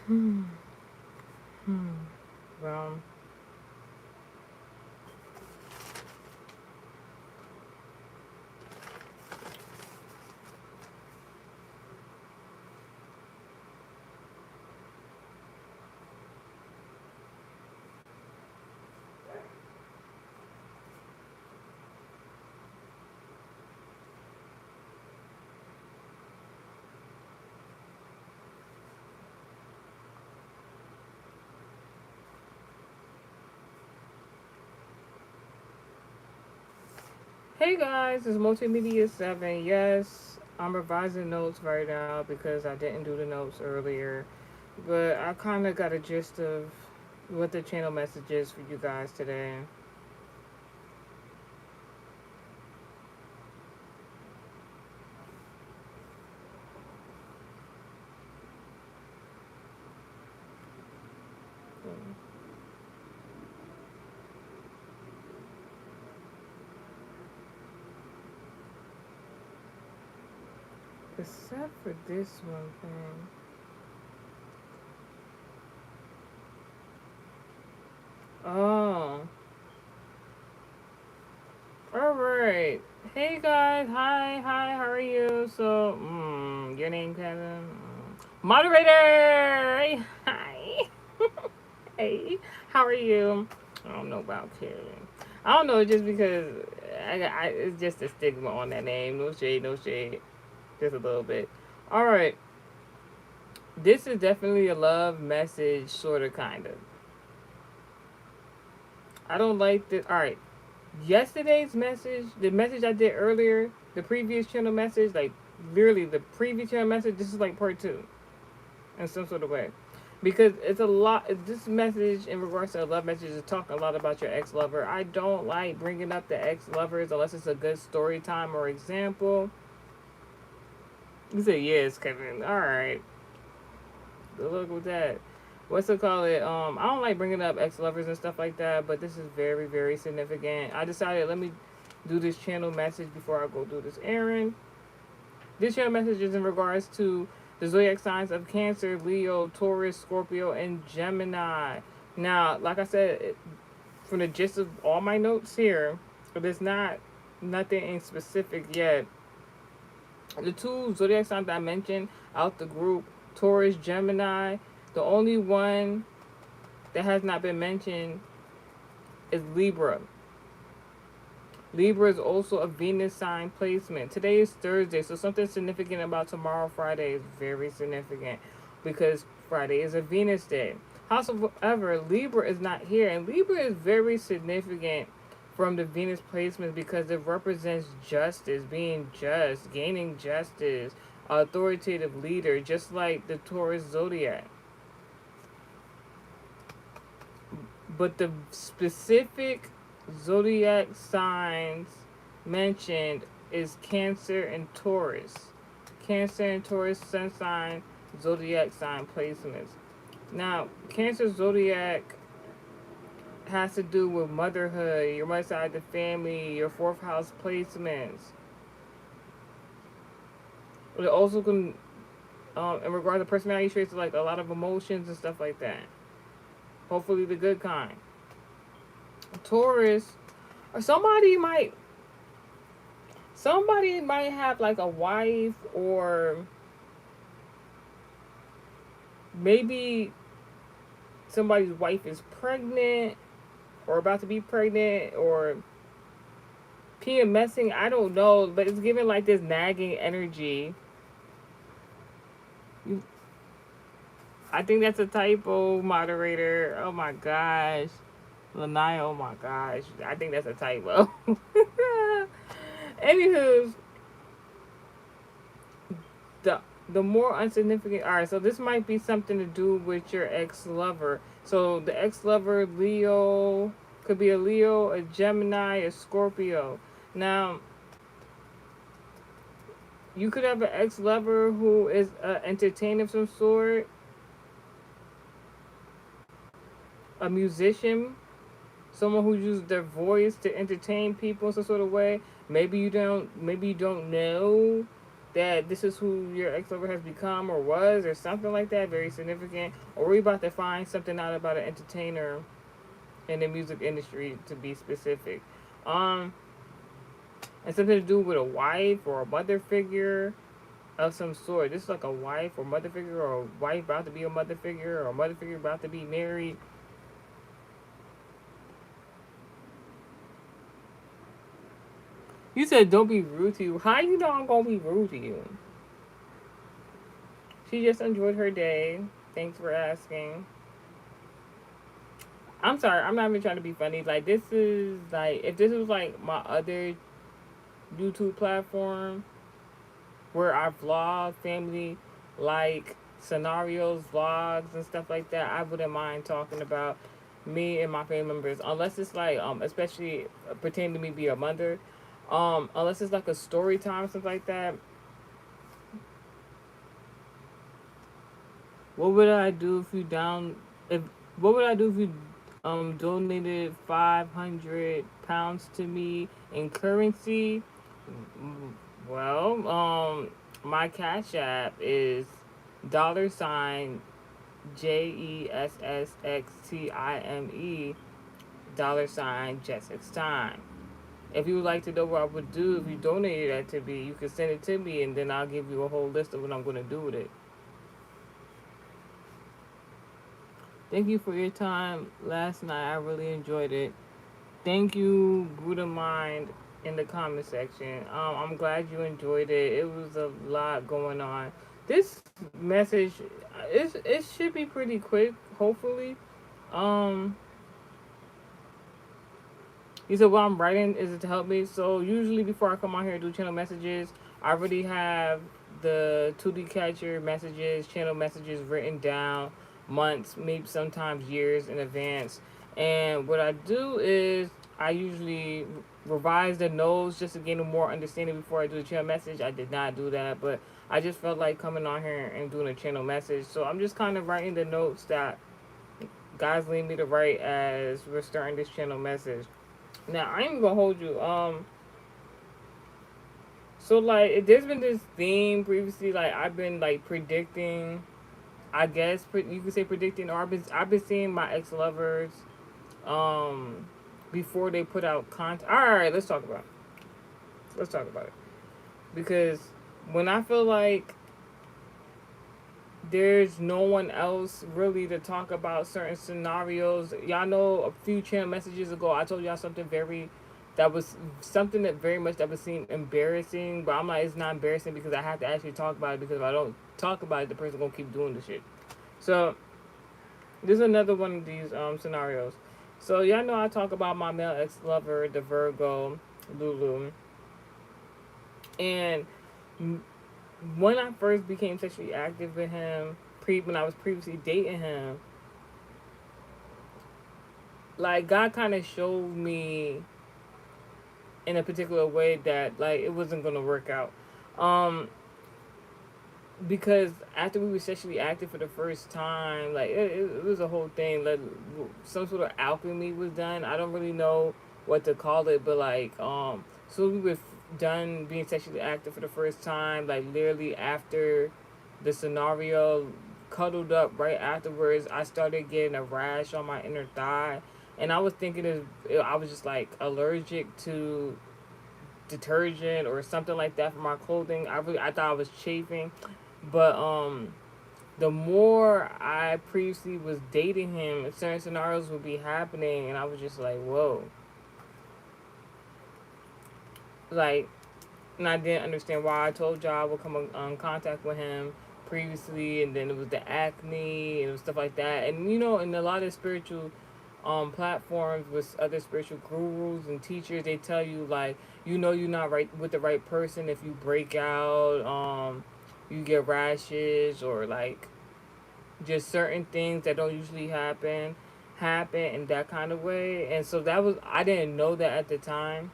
Hmm. Hmm. Well, hey guys, it's Multimedia 7. Yes, I'm revising notes right now because I didn't do the notes earlier. But I kind of got a gist of what the channel message is for you guys today. Except for this one thing. Oh, alright. Hey guys, hi, how are you? So, your name, Kevin? Moderator! Hi! Hey, how are you? I don't know about Kevin. I don't know, just because it's just a stigma on that name. No shade, no shade. Just a little bit. Alright, this is definitely a love message, sort of, kind of. I don't like this. Alright, yesterday's message, the message I did earlier, the previous channel message, like literally the previous channel message, this is like part two in some sort of way. Because it's a lot, this message in regards to a love message is talking a lot about your ex lover. I don't like bringing up the ex lovers unless it's a good story time or example. You say, yes, Kevin. All right. Good luck with that. What's to call it? I don't like bringing up ex lovers and stuff like that, but this is very, very significant. I decided let me do this channel message before I go do this errand. This channel message is in regards to the zodiac signs of Cancer, Leo, Taurus, Scorpio, and Gemini. Now, like I said, from the gist of all my notes here, there's not nothing in specific yet. The two zodiac signs that I mentioned out the group, Taurus, Gemini, the only one that has not been mentioned is Libra. Libra is also a Venus sign placement. Today is Thursday, so something significant about tomorrow, Friday, is very significant because Friday is a Venus day. However, Libra is not here, and Libra is very significant from the Venus placements because it represents justice, being just, gaining justice, authoritative leader, just like the Taurus zodiac. But the specific zodiac signs mentioned is Cancer and Taurus. Cancer and Taurus sun sign zodiac sign placements. Now, Cancer zodiac has to do with motherhood, your mother's side of the family, your fourth house placements. But it also can, in regard to personality traits, like a lot of emotions and stuff like that. Hopefully, the good kind. Taurus, or somebody might have like a wife, or maybe somebody's wife is pregnant or about to be pregnant or PMSing. I don't know, but it's giving like this nagging energy. You, I think that's a typo, moderator. Oh my gosh. Lanai, oh my gosh. I think that's a typo. Anywho, the the more unsignificant. All right, so this might be something to do with your ex lover. So the ex lover, Leo, could be a Leo, a Gemini, a Scorpio. Now, you could have an ex lover who is an entertainer of some sort, a musician, someone who uses their voice to entertain people in some sort of way. Maybe you don't know that this is who your ex lover has become or was or something like that, very significant, or we about to find something out about an entertainer in the music industry to be specific. Um, and something to do with a wife or a mother figure of some sort. This is like a wife or mother figure, or a wife about to be a mother figure, or a mother figure about to be married. You said don't be rude to you. How you know I'm gonna be rude to you? She just enjoyed her day. Thanks for asking. I'm sorry, I'm not even trying to be funny. Like, this is like, if this was like my other YouTube platform where I vlog family like scenarios, vlogs, and stuff like that, I wouldn't mind talking about me and my family members, unless it's like, especially pertaining to me be a mother, unless it's like a story time, stuff like that. What would I do if you down if what would I do if you donated £500 to me in currency? Well, my Cash App is $JESSXTIME $Jessix time. If you would like to know what I would do if you donated that to me, you can send it to me, and then I'll give you a whole list of what I'm going to do with it. Thank you for your time last night. I really enjoyed it. Thank you, Buddha Mind, in the comment section. I'm glad you enjoyed it. It was a lot going on. This message, it should be pretty quick, hopefully. Um, he said, "What I'm writing is it to help me?" So usually before I come on here and do channel messages, I already have the 2D catcher messages, channel messages written down months, maybe sometimes years in advance. And what I do is I usually revise the notes just to gain a more understanding before I do the channel message. I did not do that, but I just felt like coming on here and doing a channel message. So I'm just kind of writing the notes that God's leading me to write as we're starting this channel message. Now I ain't gonna hold you. So like, there's been this theme previously. Like, I've been like predicting. I guess you could say predicting, or I've been seeing my ex lovers, um, before they put out content. All right, let's talk about it. Let's talk about it because when I feel like there's no one else really to talk about certain scenarios. Y'all know a few channel messages ago I told y'all something very that was something that very much that was seemed embarrassing, but I'm like, it's not embarrassing because I have to actually talk about it, because if I don't talk about it, the person gonna keep doing the shit. So this is another one of these scenarios. So y'all know I talk about my male ex lover, the Virgo, Lulu, and when I first became sexually active with him, when I was previously dating him, like, God kind of showed me in a particular way that like it wasn't gonna work out, um, because after we were sexually active for the first time, like it was a whole thing. Like, some sort of alchemy was done. I don't really know what to call it, but like, so we were done being sexually active for the first time, like literally after the scenario, cuddled up right afterwards, I started getting a rash on my inner thigh, and I was thinking I was just like allergic to detergent or something like that for my clothing. I thought I was chafing, but the more I previously was dating him, certain scenarios would be happening, and I was just like, whoa, like, and I didn't understand why. I told y'all I would come in contact with him previously, and then it was the acne and stuff like that. And in a lot of spiritual platforms with other spiritual gurus and teachers, they tell you like, you're not right with the right person if you break out, you get rashes, or like just certain things that don't usually happen in that kind of way. And so that was, I didn't know that at the time.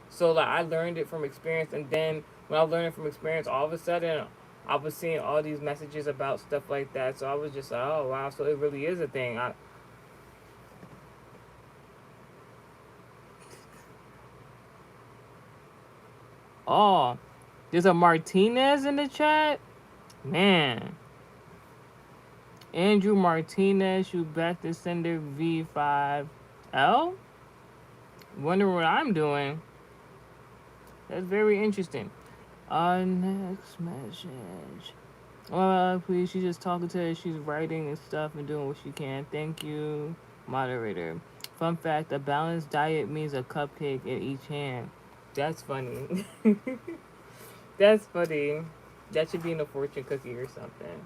So like, I learned it from experience, and then when I learned it from experience, all of a sudden I was seeing all these messages about stuff like that. So I was just like, oh wow, so it really is a thing. Oh, There's a Martinez in the chat. Man. Andrew Martinez, you back to sender V5L. Wonder what I'm doing. That's very interesting. Next message. Please, she's just talking to her. She's writing and stuff and doing what she can. Thank you, moderator. Fun fact, a balanced diet means a cupcake in each hand. That's funny. That's funny. That should be in a fortune cookie or something.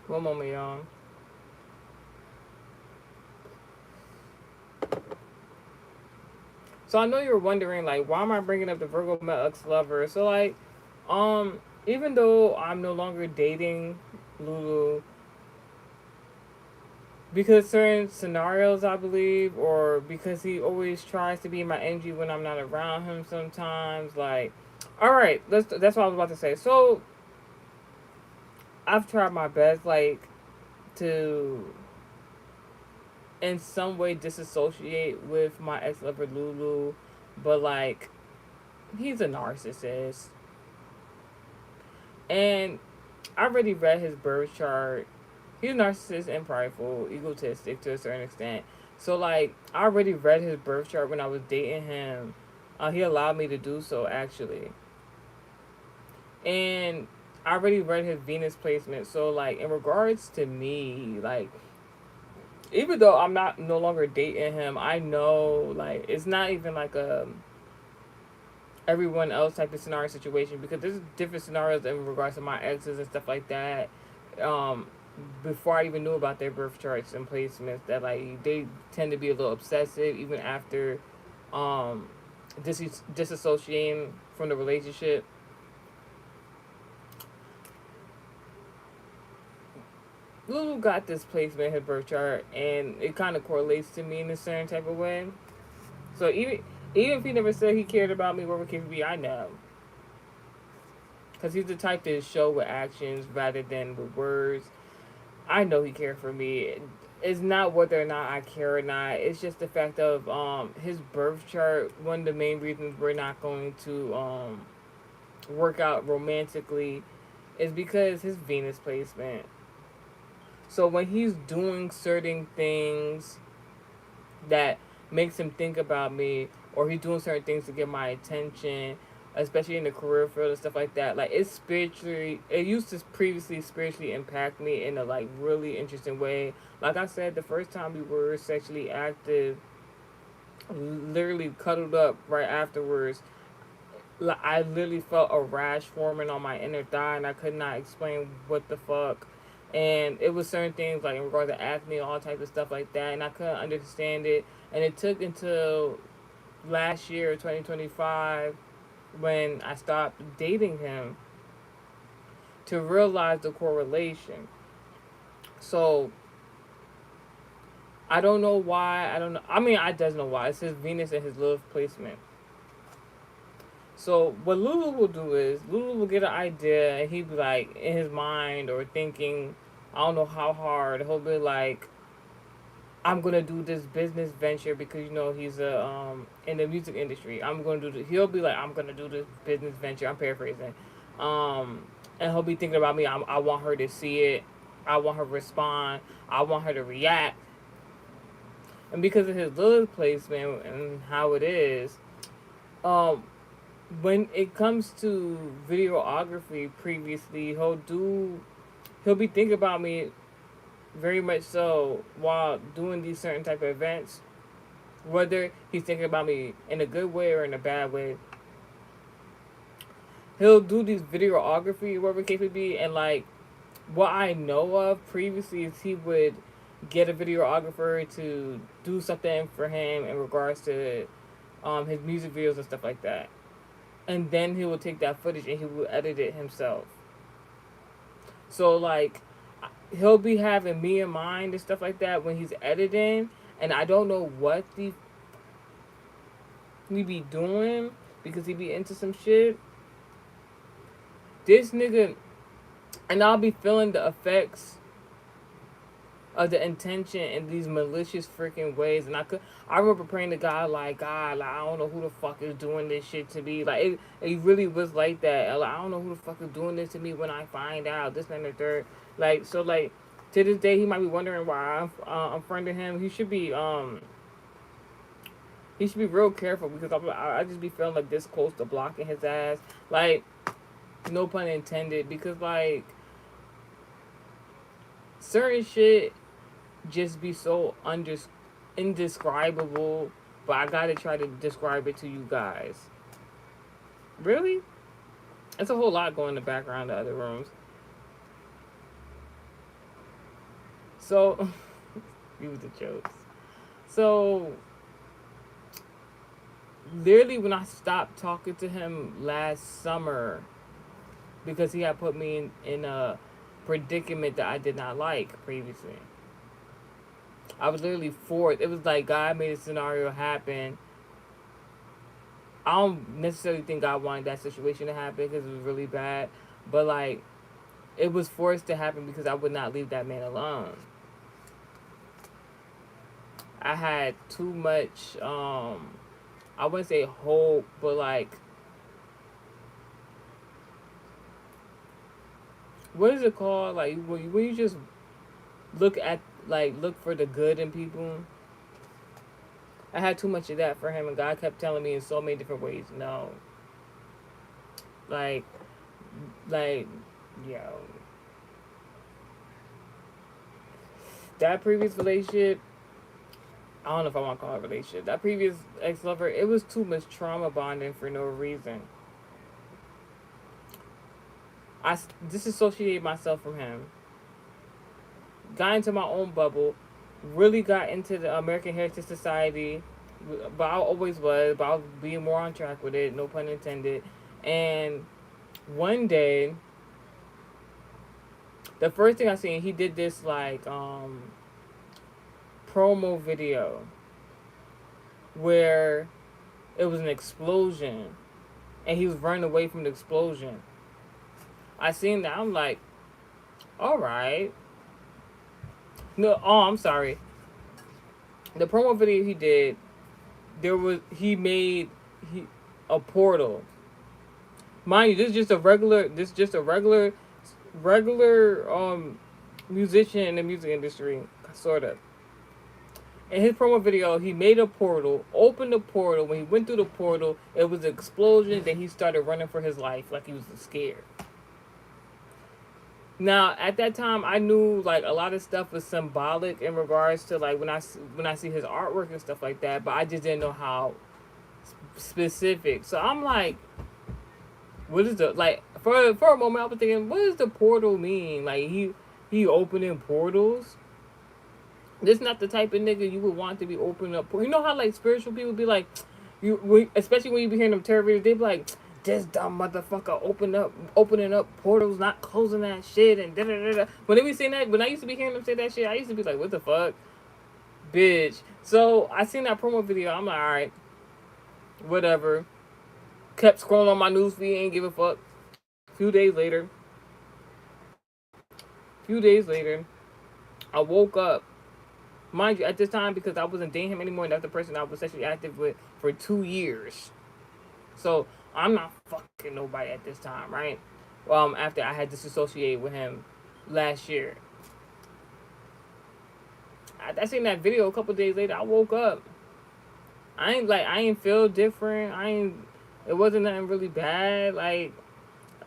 One moment, y'all. So I know you're wondering, like, why am I bringing up the Virgo male ex lover? So like, even though I'm no longer dating Lulu, because certain scenarios, I believe, or because he always tries to be my energy when I'm not around him. Sometimes, like, all right, that's what I was about to say. So I've tried my best, like, to in some way disassociate with my ex lover Lulu, but like he's a narcissist, and I already read his birth chart. He's a narcissist and prideful, egotistic to a certain extent. So like I already read his birth chart when I was dating him. He allowed me to do so actually, and I already read his Venus placement. So like in regards to me, like even though I'm not no longer dating him, I know like it's not even like a everyone else type of scenario situation because there's different scenarios in regards to my exes and stuff like that. Um, Before I even knew about their birth charts and placements, that like they tend to be a little obsessive even after um, disassociating from the relationship. Lulu got this placement in her birth chart, and it kind of correlates to me in a certain type of way. So even if he never said he cared about me, whatever case be, I know. Because he's the type to show with actions rather than with words. I know he cared for me. It's not whether or not I care or not. It's just the fact of his birth chart. One of the main reasons we're not going to work out romantically is because his Venus placement. So when he's doing certain things that makes him think about me, or he's doing certain things to get my attention, especially in the career field and stuff like that. Like it's spiritually, it used to previously spiritually impact me in a like really interesting way. Like I said, the first time we were sexually active, literally cuddled up right afterwards. Like I literally felt a rash forming on my inner thigh, and I could not explain what the fuck. And it was certain things like in regards to acne, all types of stuff like that, and I couldn't understand it. And it took until last year, 2025, when I stopped dating him to realize the correlation. So I don't know why. I don't know. I mean, I does know why. It's his Venus and his love placement. So what Lulu will do is Lulu will get an idea and he'll be like in his mind or thinking, I don't know how hard. He'll be like, I'm gonna do this business venture because you know he's a in the music industry. I'm gonna do this. He'll be like, I'm gonna do this business venture. I'm paraphrasing, and he'll be thinking about me. I want her to see it. I want her to respond. I want her to react. And because of his Lilith placement and how it is, um, when it comes to videography, previously he'll be thinking about me very much so while doing these certain type of events, whether he's thinking about me in a good way or in a bad way. He'll do these videography, whatever the case may be, and like what I know of previously is he would get a videographer to do something for him in regards to his music videos and stuff like that, and then he will take that footage and he will edit it himself. So like he'll be having me in mind and stuff like that when he's editing, and I don't know what he be doing because he be into some shit. This nigga, and I'll be feeling the effects of the intention in these malicious freaking ways. And I remember praying to God, like, God, like, I don't know who the fuck is doing this shit to me. Like, it really was like that. Like, I don't know who the fuck is doing this to me when I find out this and the third. Like, so, like, to this day, he might be wondering why I'm friending him. He should be real careful because I just be feeling like this close to blocking his ass. Like, no pun intended, because like certain shit just be so indescribable, but I gotta try to describe it to you guys. Really? It's a whole lot going in the background of other rooms. So, use the jokes. So, literally, when I stopped talking to him last summer, because he had put me in a predicament that I did not like previously. I was literally forced. It was like God made a scenario happen. I don't necessarily think God wanted that situation to happen because it was really bad, but like it was forced to happen because I would not leave that man alone. I had too much. I wouldn't say hope, but like, what is it called? Like when you just look for the good in people. I had too much of that for him, and God kept telling me in so many different ways, no. Like, like, yo, that previous relationship. I don't know if I want to call it a relationship. That previous ex lover, it was too much trauma bonding for no reason. I disassociated myself from him, got into my own bubble, really got into the American Heritage Society, but I always was, but I was being more on track with it, no pun intended. And one day, the first thing I seen, he did this like promo video where it was an explosion and he was running away from the explosion. I seen that, I'm like, all right. No, oh, I'm sorry. The promo video he did, he made a portal. Mind you, this is just a regular musician in the music industry, sort of. In his promo video, he made a portal, opened the portal. When he went through the portal, it was an explosion. Then he started running for his life like he was scared. Now, at that time, I knew like a lot of stuff was symbolic in regards to like when I see his artwork and stuff like that, but I just didn't know how specific. So I'm like, what is the like for a moment I was thinking, what does the portal mean? Like he opening portals? This not the type of nigga you would want to be opening up. You know how like spiritual people be like, especially when you be hearing them terror videos, they be like, this dumb motherfucker opening up portals, not closing that shit, and da da da da. When they be saying that, when I used to be hearing them say that shit, I used to be like, what the fuck, bitch. So I seen that promo video. I'm like, all right, whatever. Kept scrolling on my newsfeed, ain't give a fuck. Few days later, I woke up. Mind you, at this time, because I wasn't dating him anymore, and that's the person I was sexually active with for 2 years. So I'm not fucking nobody at this time, right? After I had disassociated with him last year. I seen that video a couple days later. I woke up. I ain't feel different. It wasn't nothing really bad. Like,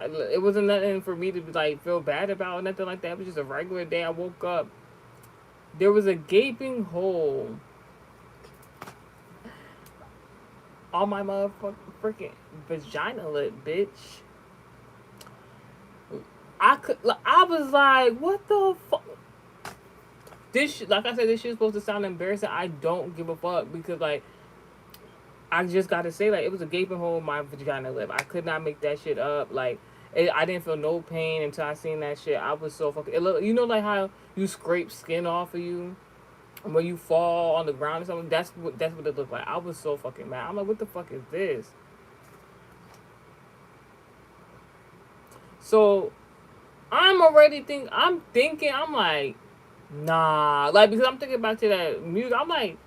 it wasn't nothing for me to like feel bad about, nothing like that. It was just a regular day. I woke up. There was a gaping hole on my motherfucking freaking vagina lip, bitch. I was like, what the fuck? Like I said, this shit's supposed to sound embarrassing. I don't give a fuck because like, I just gotta say, like, it was a gaping hole in my vagina lip. I could not make that shit up. Like, I didn't feel no pain until I seen that shit. I was so fucking. You know, like how you scrape skin off of you when you fall on the ground or something. That's what it looked like. I was so fucking mad. I'm like, what the fuck is this? So I'm thinking. I'm like, Nah, like because I'm thinking back to that music. I'm like,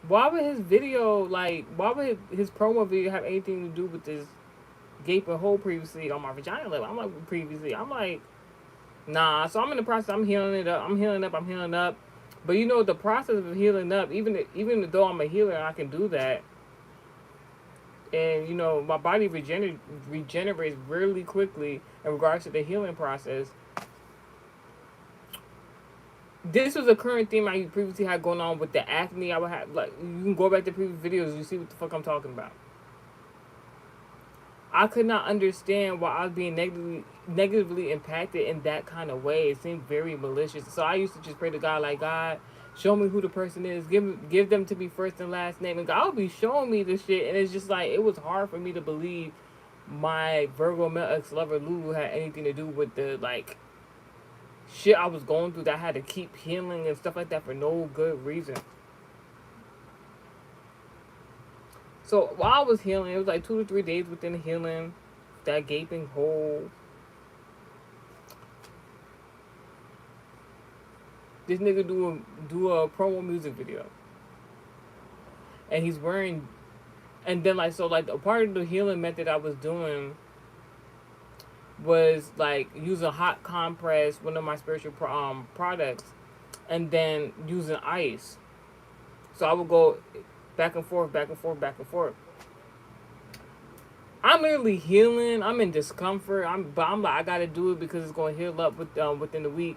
why would his video why would his promo video have anything to do with this gaping hole previously on my vagina lip? I'm like previously. I'm like, nah. So I'm in the process. I'm healing it up. I'm healing up. I'm healing up. But you know the process of healing up. Even though I'm a healer, I can do that. And you know my body regenerates really quickly in regards to the healing process. This was a current theme I previously had going on with the acne. I would have like you can go back to previous videos. You see what the fuck I'm talking about. I could not understand why I was being negatively impacted in that kind of way. It seemed very malicious. So I used to just pray to God, like, God, show me who the person is. Give them to me first and last name. And God would be showing me this shit. And it's just like, it was hard for me to believe my Virgo male ex lover Lulu had anything to do with the, like, shit I was going through that I had to keep healing and stuff like that for no good reason. So while I was healing, it was like 2 to 3 days within the healing, that gaping hole. This nigga do a promo music video, and he's wearing, and then like so like a part of the healing method I was doing was like using hot compress, one of my spiritual products, and then using ice. So I would go back and forth, back and forth, back and forth. I'm literally healing. I'm in discomfort. But I'm like I gotta do it because it's gonna heal up within the week.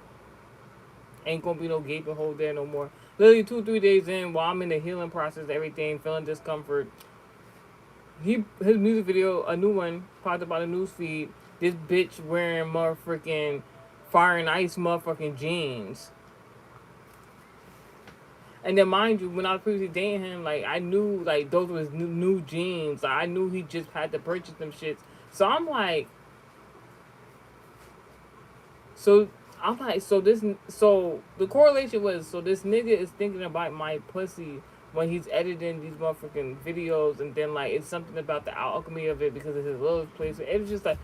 Ain't gonna be no gaping hole there no more. Literally 2 3 days in, while I'm in the healing process, everything feeling discomfort. His music video, a new one, popped up on the news feed. This bitch wearing motherfucking fire and ice motherfucking jeans. And then mind you, when I was previously dating him, like I knew like those was new jeans. Like, I knew he just had to purchase them shits. So so so the correlation was so this nigga is thinking about my pussy when he's editing these motherfucking videos, and then like it's something about the alchemy of it because of his little place. It was just like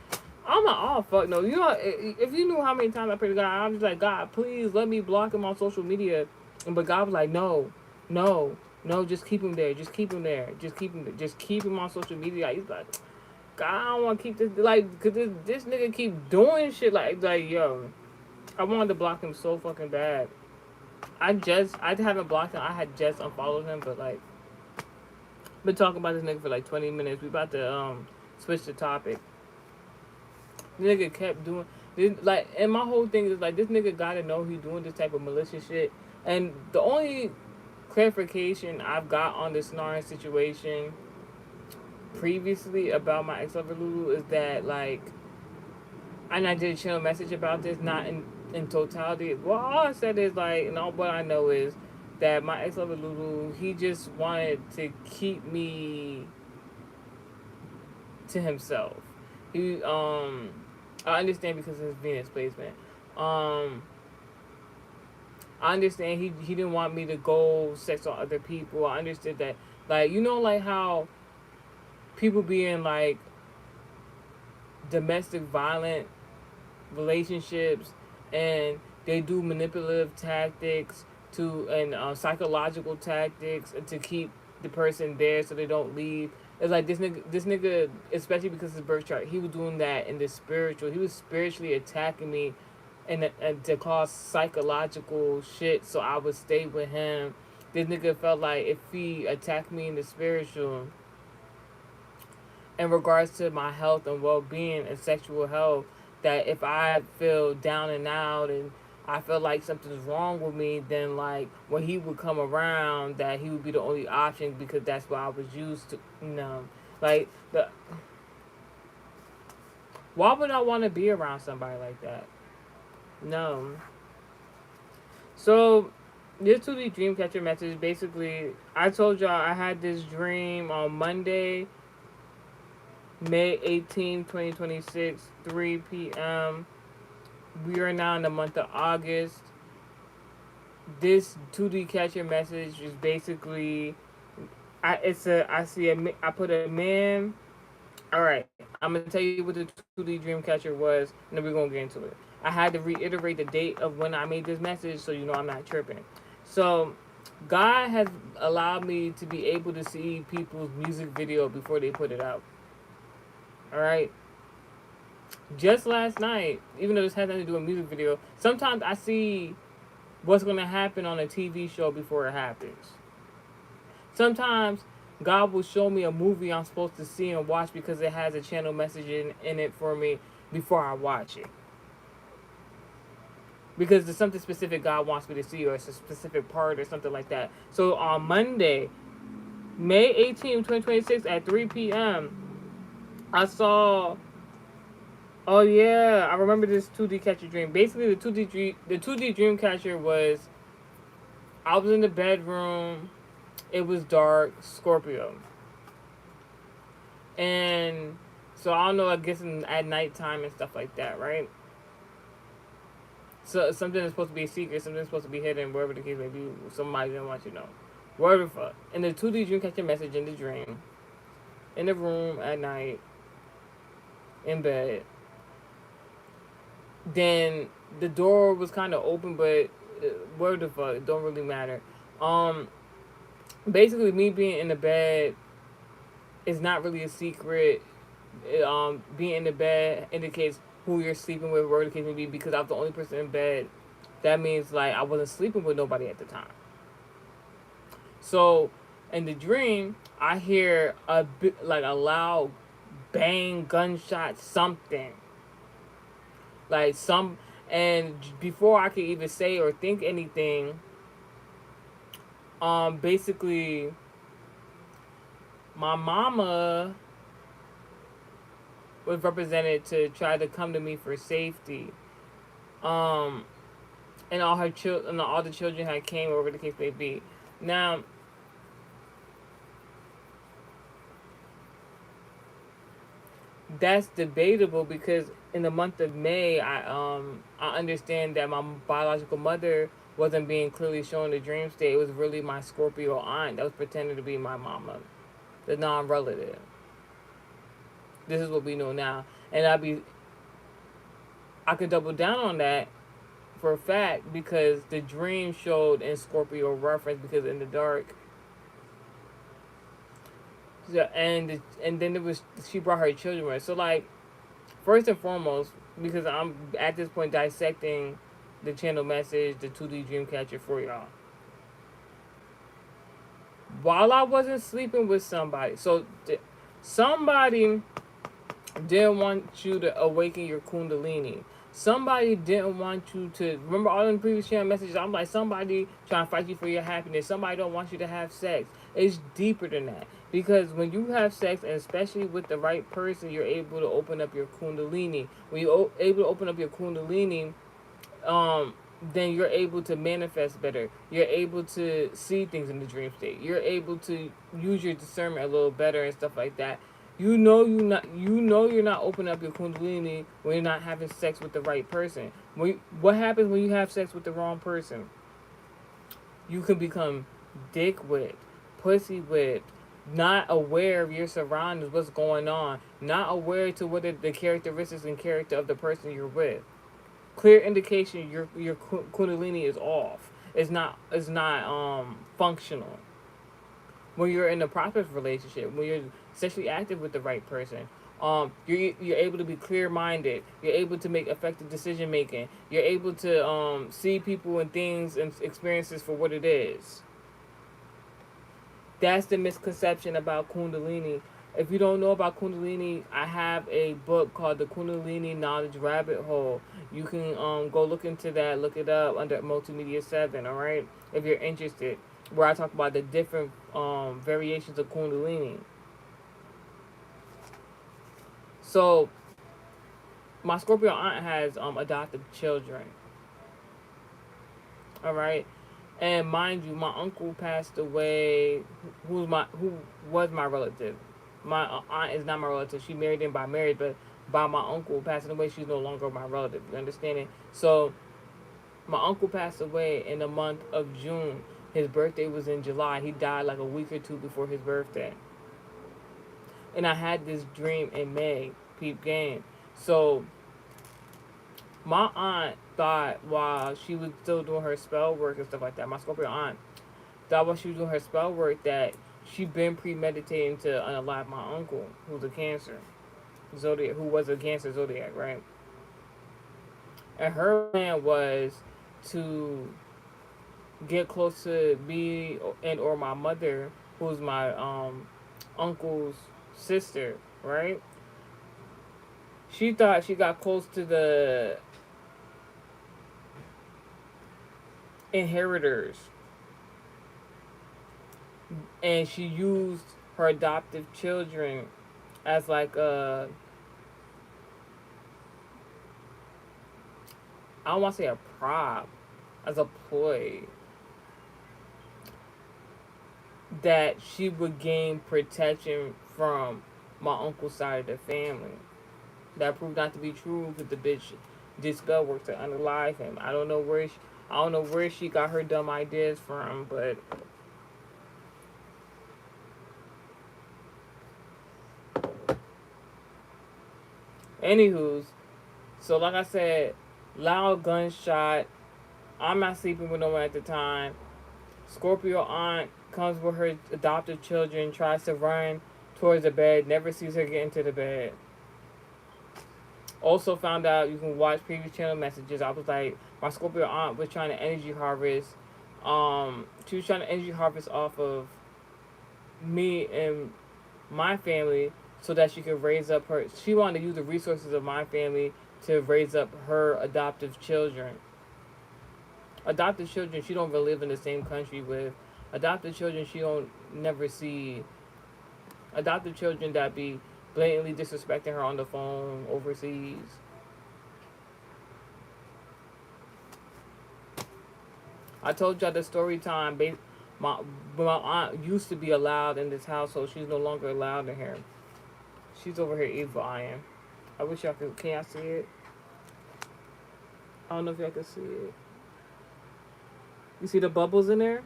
I'm like, oh fuck no. You know, if you knew how many times I prayed to God, I'm just like, God, please let me block him on social media. But God was like, no, no, no, just keep him there, just keep him there, just keep him on social media. He's like, God, I don't want to keep this like, cause this nigga keep doing shit like yo. I wanted to block him so fucking bad. I haven't blocked him. I had just unfollowed him, but like, been talking about this nigga for like 20 minutes. We about to switch the topic. The nigga kept doing this, like, and my whole thing is like, this nigga gotta know he doing this type of malicious shit. And the only clarification I've got on this snarling situation previously about my ex lover Lulu is that like, and I did a channel message about this, not in totality. Well, all I said is like, and all what I know is that my ex lover Lulu, he just wanted to keep me to himself. He I understand because of his Venus placement. Um, I understand he didn't want me to go sex on other people. I understood that, like, you know, like how people be in like domestic violent relationships and they do manipulative tactics to and psychological tactics to keep the person there so they don't leave. It's like this nigga, especially because of his birth chart, he was doing that in the spiritual. He was spiritually attacking me, and to cause psychological shit, so I would stay with him. This nigga felt like if he attacked me in the spiritual, in regards to my health and well being and sexual health, that if I feel down and out and I feel like something's wrong with me, then like when he would come around, that he would be the only option because that's what I was used to. You know, like the why would I want to be around somebody like that? No. So this 2D dream catcher message basically, I told y'all I had this dream on Monday, May 18th, 2026, 3 p.m. We are now in the month of August. This 2D catcher message is basically, I put a man All right, I'm gonna tell you what the 2D Dreamcatcher was, and then we're gonna get into it. I had to reiterate the date of when I made this message, so you know I'm not tripping. So, God has allowed me to be able to see people's music video before they put it out. All right, just last night, even though this has nothing to do with music video, sometimes I see what's gonna happen on a TV show before it happens. Sometimes God will show me a movie I'm supposed to see and watch because it has a channel message in it for me before I watch it. Because there's something specific God wants me to see, or it's a specific part, or something like that. So on Monday, May 18th, 2026, at 3 p.m., I saw. Oh yeah, I remember this 2D Catcher dream. Basically, the 2D Dream Catcher was, I was in the bedroom. It was dark, Scorpio, and so I don't know. I guess at nighttime and stuff like that, right? So something is supposed to be a secret, something is supposed to be hidden, wherever the case may be. Somebody didn't want you to know. Whatever the fuck. And the 2D dream catch a message in the dream, in the room at night, in bed. Then the door was kind of open, but where the fuck, it don't really matter. Um, Basically, me being in the bed is not really a secret. Being in the bed indicates who you're sleeping with, where the case may be, because I was the only person in bed. That means like I wasn't sleeping with nobody at the time. So in the dream, I hear a bit like a loud bang, gunshot, something like some. And before I could even say or think anything, basically, my mama was represented to try to come to me for safety. Um, and all her children, all the children had came over the case may be. Now, that's debatable because in the month of May, I understand that my biological mother wasn't being clearly shown in the dream state. It was really my Scorpio aunt that was pretending to be my mama, the non-relative. This is what we know now, and I could double down on that for a fact because the dream showed in Scorpio reference because in the dark. So, and then it was she brought her children with. So like first and foremost, because I'm at this point dissecting the channel message, the 2D dream catcher for y'all. While I wasn't sleeping with somebody, so somebody didn't want you to awaken your kundalini. Somebody didn't want you to remember all in the previous channel messages. I'm like somebody trying to fight you for your happiness. Somebody don't want you to have sex. It's deeper than that because when you have sex, and especially with the right person, you're able to open up your kundalini. When you're able to open up your kundalini, um, then you're able to manifest better. You're able to see things in the dream state. You're able to use your discernment a little better and stuff like that. You're not opening up your kundalini when you're not having sex with the right person. What happens when you have sex with the wrong person? You can become dick whipped, pussy whipped, not aware of your surroundings, what's going on, not aware to what the characteristics and character of the person you're with. Clear indication your kundalini is off. It's not functional. When you're in a prosperous relationship, when you're sexually active with the right person, you're able to be clear minded. You're able to make effective decision making. You're able to see people and things and experiences for what it is. That's the misconception about Kundalini. If you don't know about Kundalini, I have a book called The Kundalini Knowledge Rabbit Hole. You can go look into that, look it up under Multimedia 7, all right? If you're interested, where I talk about the different variations of Kundalini. So, my Scorpio aunt has adopted children, all right? And mind you, my uncle passed away. Who was my relative? My aunt is not my relative. She married in by marriage, but by my uncle passing away, she's no longer my relative. You understand it? So my uncle passed away in the month of June. His birthday was in July. He died like a week or two before his birthday. And I had this dream in May, peep game. So my aunt thought while she was still doing her spell work and stuff like that, my Scorpio aunt thought while she was doing her spell work that she been premeditating to unalive my uncle, who's a Cancer zodiac, who was a Cancer zodiac, right? And her plan was to get close to me and or my mother, who's my uncle's sister, right? She thought she got close to the inheritors, and she used her adoptive children as like a, I don't want to say a prop, as a ploy that she would gain protection from my uncle's side of the family. That proved not to be true because the bitch did spell work to unalive him. I don't know where she got her dumb ideas from, but anywho's, so like I said, loud gunshot. I'm not sleeping with no one at the time. Scorpio aunt comes with her adopted children, tries to run towards the bed, never sees her get into the bed. Also found out you can watch previous channel messages. I was like, my Scorpio aunt was trying to energy harvest. She was trying to energy harvest off of me and my family so that she could raise up her. She wanted to use the resources of my family to raise up her adoptive children. Adopted children she don't even live in the same country with. Adopted children she don't never see. Adopted children that be blatantly disrespecting her on the phone overseas. I told y'all the story time. My aunt used to be allowed in this household. She's no longer allowed in here. She's over here evil eyeing. I wish y'all could. Can y'all see it? I don't know if y'all can see it. You see the bubbles in there?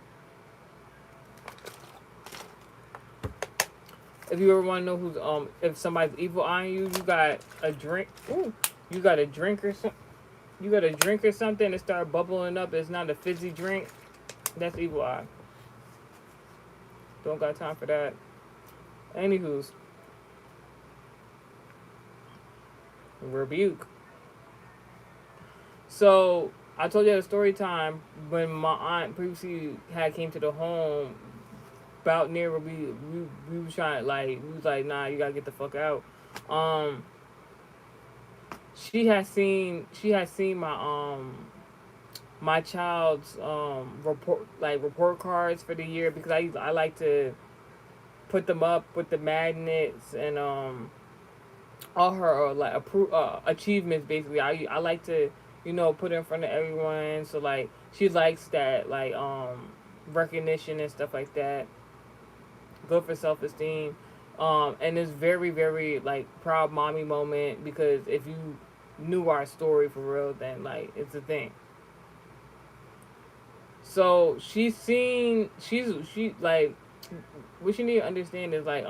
If you ever want to know who's if somebody's evil eyeing you, you got a drink. Ooh, you got a drink or something. You got a drink or something that start bubbling up. It's not a fizzy drink. That's evil eye. Don't got time for that. Anywho's, rebuke. So I told you the story time when my aunt previously had came to the home about near where we was trying, like, we was like, nah, you gotta get the fuck out. Um she had seen my child's report cards for the year because I like to put them up with the magnets and all her achievements basically. I like to put it in front of everyone, so like she likes that, like recognition and stuff like that. Good for self-esteem. And it's very very like proud mommy moment because if you knew our story for real, then like it's a thing. So she like, what you need to understand is like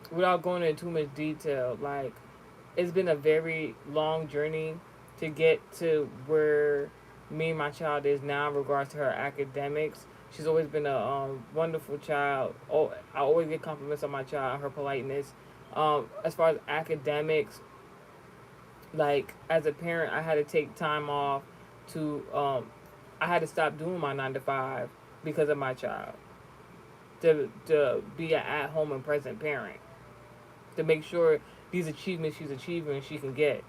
without going into too much detail, like it's been a very long journey to get to where me and my child is now in regards to her academics. She's always been a wonderful child. Oh, I always get compliments on my child, her politeness. As far as academics, like as a parent, I had to take time off to I had to stop doing my 9 to 5 because of my child. To be an at home and present parent. To make sure these achievements she's achieving she can get.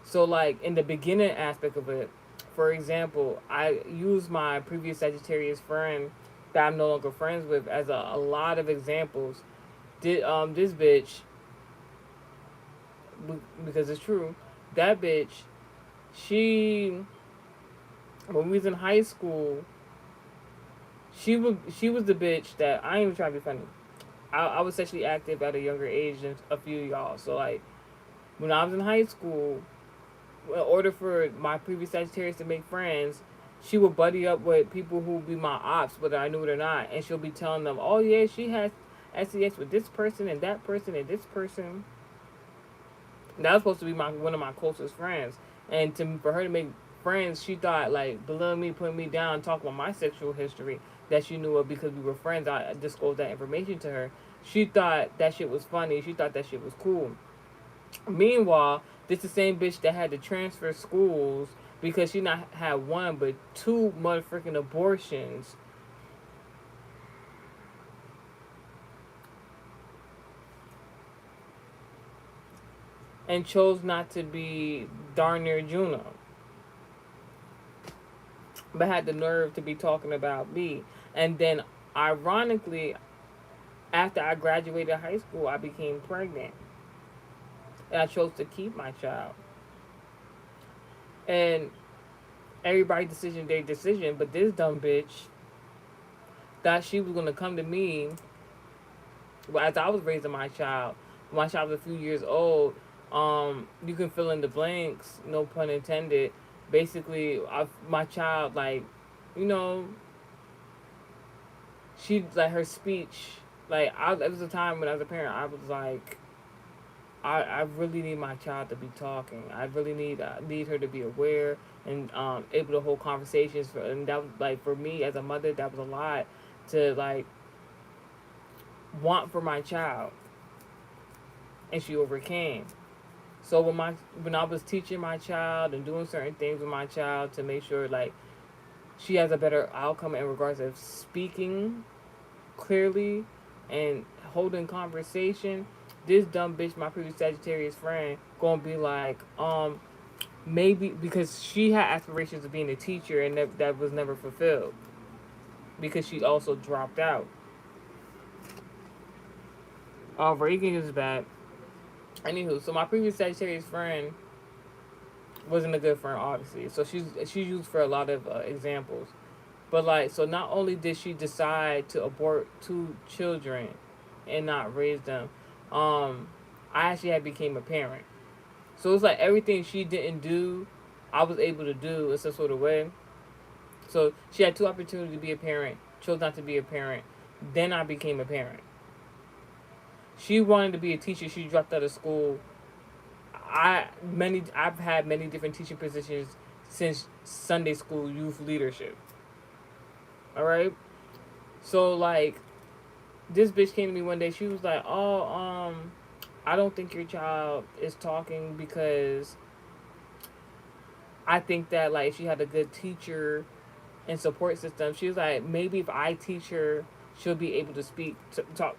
So like in the beginning aspect of it, for example, I use my previous Sagittarius friend that I'm no longer friends with as a lot of examples. Did this bitch, because it's true, that bitch, she, when we was in high school, she was the bitch that, I ain't even trying to be funny. I was sexually active at a younger age than a few of y'all. So like when I was in high school, in order for my previous Sagittarius to make friends, she would buddy up with people who would be my ops, whether I knew it or not, and she'll be telling them, "Oh yeah, she has SEX with this person and that person and this person." And that was supposed to be my one of my closest friends, and for her to make friends, she thought like below me, putting me down, talking about my sexual history that she knew of because we were friends. I disclosed that information to her. She thought that shit was funny. She thought that shit was cool. Meanwhile, this the same bitch that had to transfer schools because she not had one but two motherfucking abortions, and chose not to be darn near Juno, but had the nerve to be talking about me. And then, ironically, after I graduated high school, I became pregnant, and I chose to keep my child. And everybody's decision, their decision. But this dumb bitch thought she was gonna come to me. Well, as I was raising my child, when my child was a few years old, you can fill in the blanks, no pun intended. Basically, my child, like, you know, she, like, her speech, like, it was a time when I was a parent, I was like, I really need my child to be talking. I really need her to be aware and able to hold conversations. And that was, like, for me as a mother, that was a lot to, like, want for my child, and she overcame. So when I was teaching my child and doing certain things with my child to make sure like she has a better outcome in regards of speaking clearly and holding conversation, this dumb bitch, my previous Sagittarius friend, gonna be like, maybe because she had aspirations of being a teacher and that was never fulfilled because she also dropped out. Reagan is back. Anywho, so my previous Sagittarius friend wasn't a good friend, obviously. So she's used for a lot of examples. But like, so not only did she decide to abort two children and not raise them, I actually had became a parent. So it's like everything she didn't do, I was able to do in some sort of way. So she had two opportunities to be a parent, chose not to be a parent. Then I became a parent. She wanted to be a teacher. She dropped out of school. I've had many different teaching positions since Sunday school youth leadership. All right. So like, this bitch came to me one day. She was like, "Oh, I don't think your child is talking because I think that like if she had a good teacher and support system, she was like maybe if I teach her, she'll be able to speak to talk."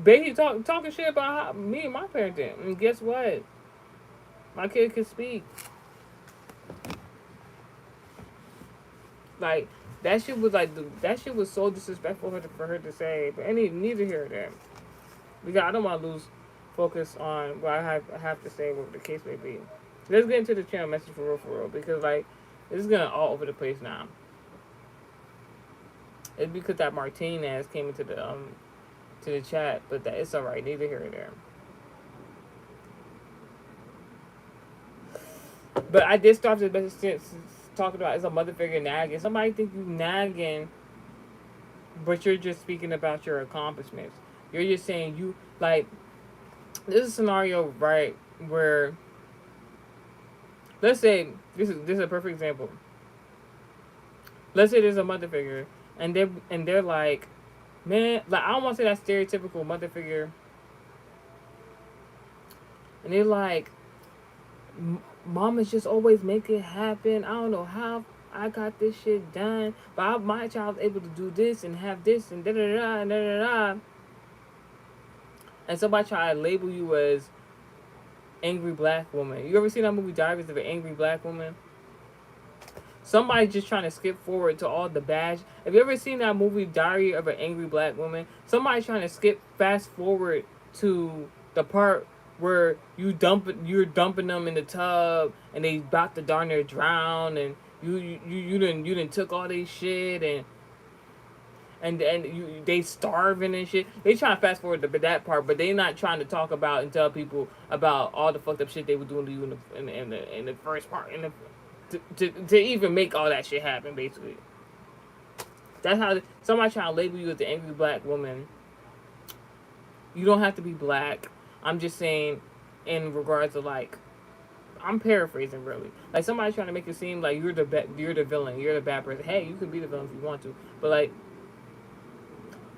Baby talking shit about me and my parenting. And guess what? My kid can speak. Like that shit was like that shit was so disrespectful for her to say. But neither here nor there. Because I don't want to lose focus on what I have to say, what the case may be. Let's get into the channel message for real, because like this is gonna all over the place now. It's because that Martinez came into the chat, but that it's alright. Neither here nor there. But I did start the message talking about as a mother figure nagging. Somebody think you nagging, but you're just speaking about your accomplishments. You're just saying you like. This is a scenario, right, where let's say this is a perfect example. Let's say there's a mother figure, and they're like, man, like I don't want to say that stereotypical mother figure, and they're like, Mama's just always make it happen. I don't know how I got this shit done, but my child's able to do this and have this and da da da and da da da. And somebody try to label you as angry black woman. You ever seen that movie Diaries of an Angry Black Woman? Somebody just trying to skip forward to all the bad. Have you ever seen that movie Diary of an Angry Black Woman? Somebody trying to fast forward to the part where you're dumping them in the tub and they about to darn near drown, and you didn't took all they shit, and they starving and shit. They trying to fast forward to that part, but they not trying to talk about and tell people about all the fucked up shit they were doing to you in the first part. to even make all that shit happen, basically. That's how somebody trying to label you as the angry black woman. You don't have to be black. I'm just saying, in regards to like, I'm paraphrasing really. Like somebody trying to make it seem like you're the villain, you're the bad person. Hey, you can be the villain if you want to, but like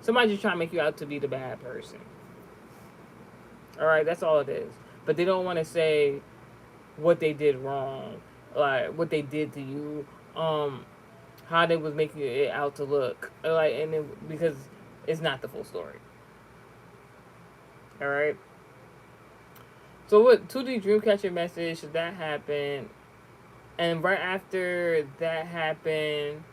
somebody just trying to make you out to be the bad person. All right, that's all it is. But they don't want to say what they did wrong, like what they did to you, how they was making it out to look, like, and it, because it's not the full story. All right. So what 2D Dreamcatcher message that happened, and right after that happened,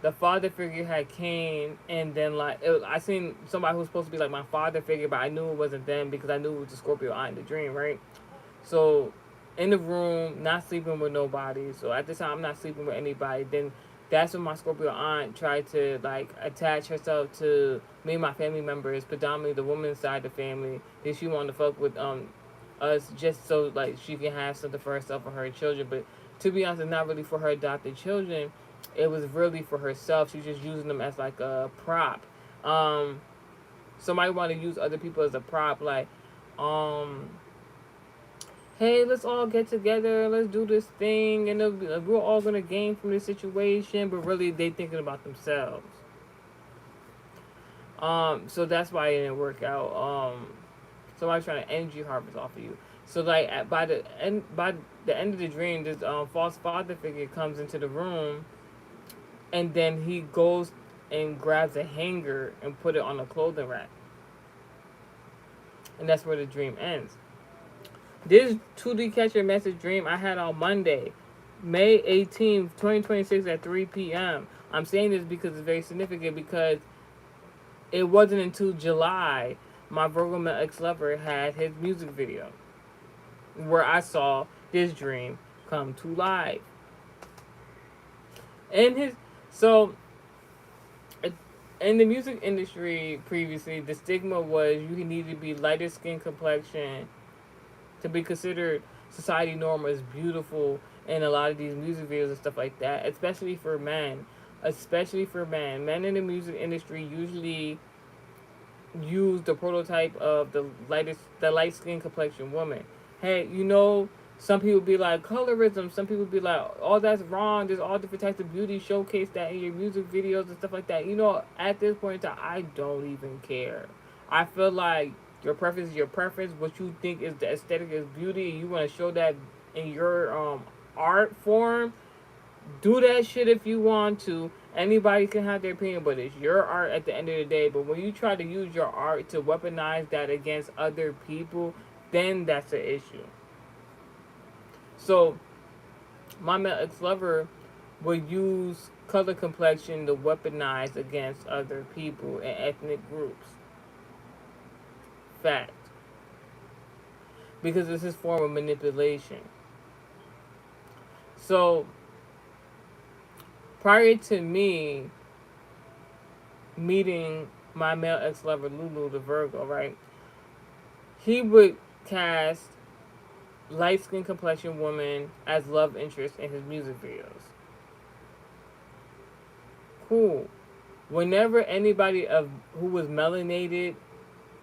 the father figure had came, and then like I seen somebody who was supposed to be like my father figure, but I knew it wasn't them because I knew it was the Scorpio eye in the dream, right? So in the room, not sleeping with nobody. So at this time, I'm not sleeping with anybody. Then that's when my Scorpio aunt tried to like attach herself to me and my family members, predominantly the woman's side of the family. Then she wanted to fuck with us just so like she can have something for herself and her children. But to be honest, it's not really for her adopted children. It was really for herself. She's just using them as like a prop. Um, Somebody want to use other people as a prop, like um hey, let's all get together, let's do this thing, and we're all gonna gain from this situation, but really they thinking about themselves. So that's why it didn't work out. Somebody's trying to energy harvest off of you. So like by the end of the dream, this false father figure comes into the room, and then he goes and grabs a hanger and put it on a clothing rack, and that's where the dream ends. This 2D Catcher message dream I had on Monday, May 18th, 2026 at 3 p.m. I'm saying this because it's very significant because it wasn't until July my Virgo male ex-lover had his music video where I saw this dream come to life. And his so in the music industry previously, the stigma was you needed to be lighter skin complexion to be considered society norm as beautiful in a lot of these music videos and stuff like that, especially for men. Especially for men. Men in the music industry usually use the prototype of the light skin complexion woman. Hey, some people be like colorism, some people be like, oh, that's wrong. There's all different types of beauty, showcase that in your music videos and stuff like that. At this point in time, I don't even care. I feel like your preference is your preference. What you think is the aesthetic is beauty, and you want to show that in your art form. Do that shit if you want to. Anybody can have their opinion, but it's your art at the end of the day. But when you try to use your art to weaponize that against other people, then that's an issue. So, my ex lover would use color complexion to weaponize against other people and ethnic groups. Fact. Because it's his form of manipulation. So, prior to me meeting my male ex lover Lulu the Virgo, right? He would cast light skin complexion woman as love interest in his music videos. Cool. Whenever anybody of who was melanated,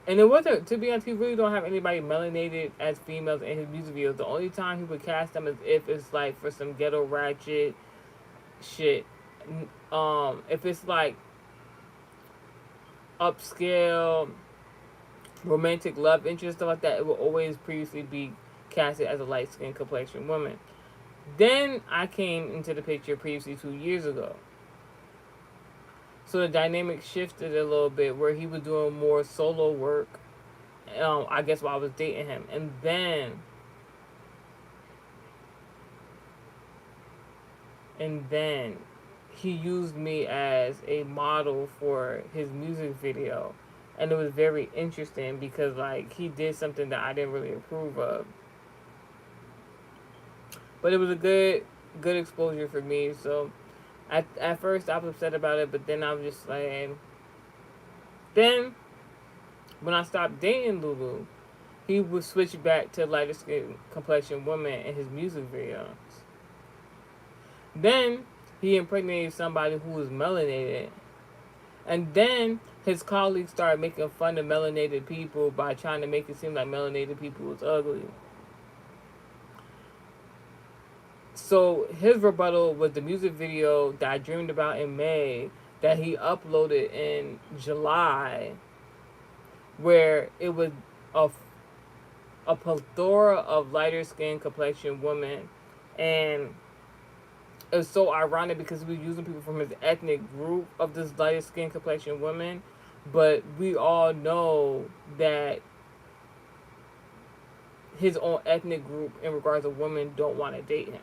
and it wasn't, to be honest, he really don't have anybody melanated as females in his music videos. The only time he would cast them is if it's like for some ghetto ratchet shit. If it's like upscale romantic love interest stuff like that, it will always previously be casted as a light skinned complexion woman. Then I came into the picture previously 2 years ago. So the dynamic shifted a little bit where he was doing more solo work. I guess while I was dating him. And then he used me as a model for his music video. And it was very interesting because like he did something that I didn't really approve of. But it was a good exposure for me. So at first I was upset about it, but then I was just like, then when I stopped dating Lulu, he would switch back to lighter skin complexion woman in his music videos. Then he impregnated somebody who was melanated. And then his colleagues started making fun of melanated people by trying to make it seem like melanated people was ugly. So his rebuttal was the music video that I dreamed about in May that he uploaded in July, where it was a, a plethora of lighter skin complexion women. And it was so ironic because we were using people from his ethnic group of this lighter skin complexion women, but we all know that his own ethnic group in regards to women don't want to date him.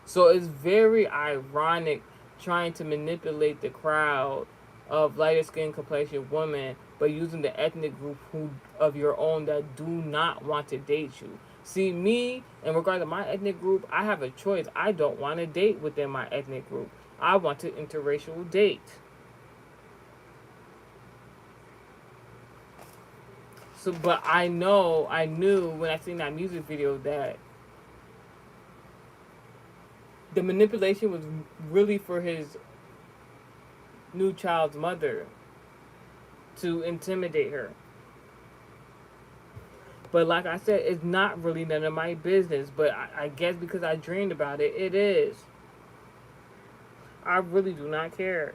So it's very ironic trying to manipulate the crowd of lighter skin complexion women, but using the ethnic group who of your own that do not want to date you. See, me, in regard to my ethnic group, I have a choice. I don't want to date within my ethnic group. I want to interracial date. So, but I knew when I seen that music video that the manipulation was really for his new child's mother to intimidate her. But like I said, it's not really none of my business. But I guess because I dreamed about it, it is. I really do not care.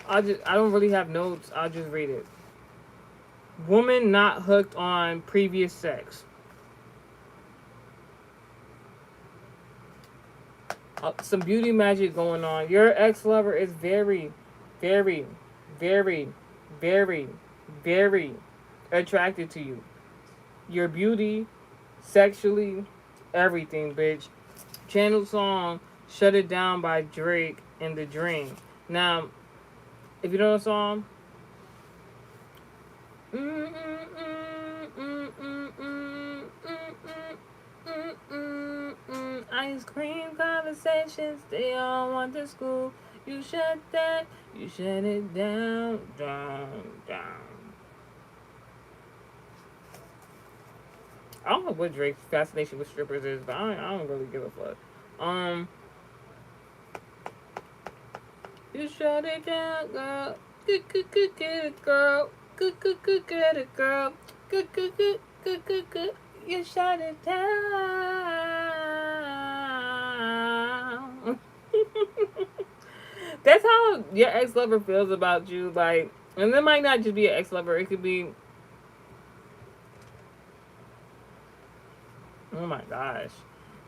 I don't really have notes. I'll just read it. Woman not hooked on previous sex. Some beauty magic going on. Your ex lover is very, very, very, very, very attracted to you. Your beauty, sexually, everything, bitch. Channel song "Shut It Down" by Drake and The Dream. Now, if you know the song, ice cream conversations, they all want the school. You shut that, you shut it down, down, down. I don't know what Drake's fascination with strippers is, but I don't really give a fuck. You shut it down, girl. Get it, girl. Get it, girl. Get. You shut it down. That's how your ex lover feels about you. Like, and it might not just be an ex lover. It could be. Oh my gosh.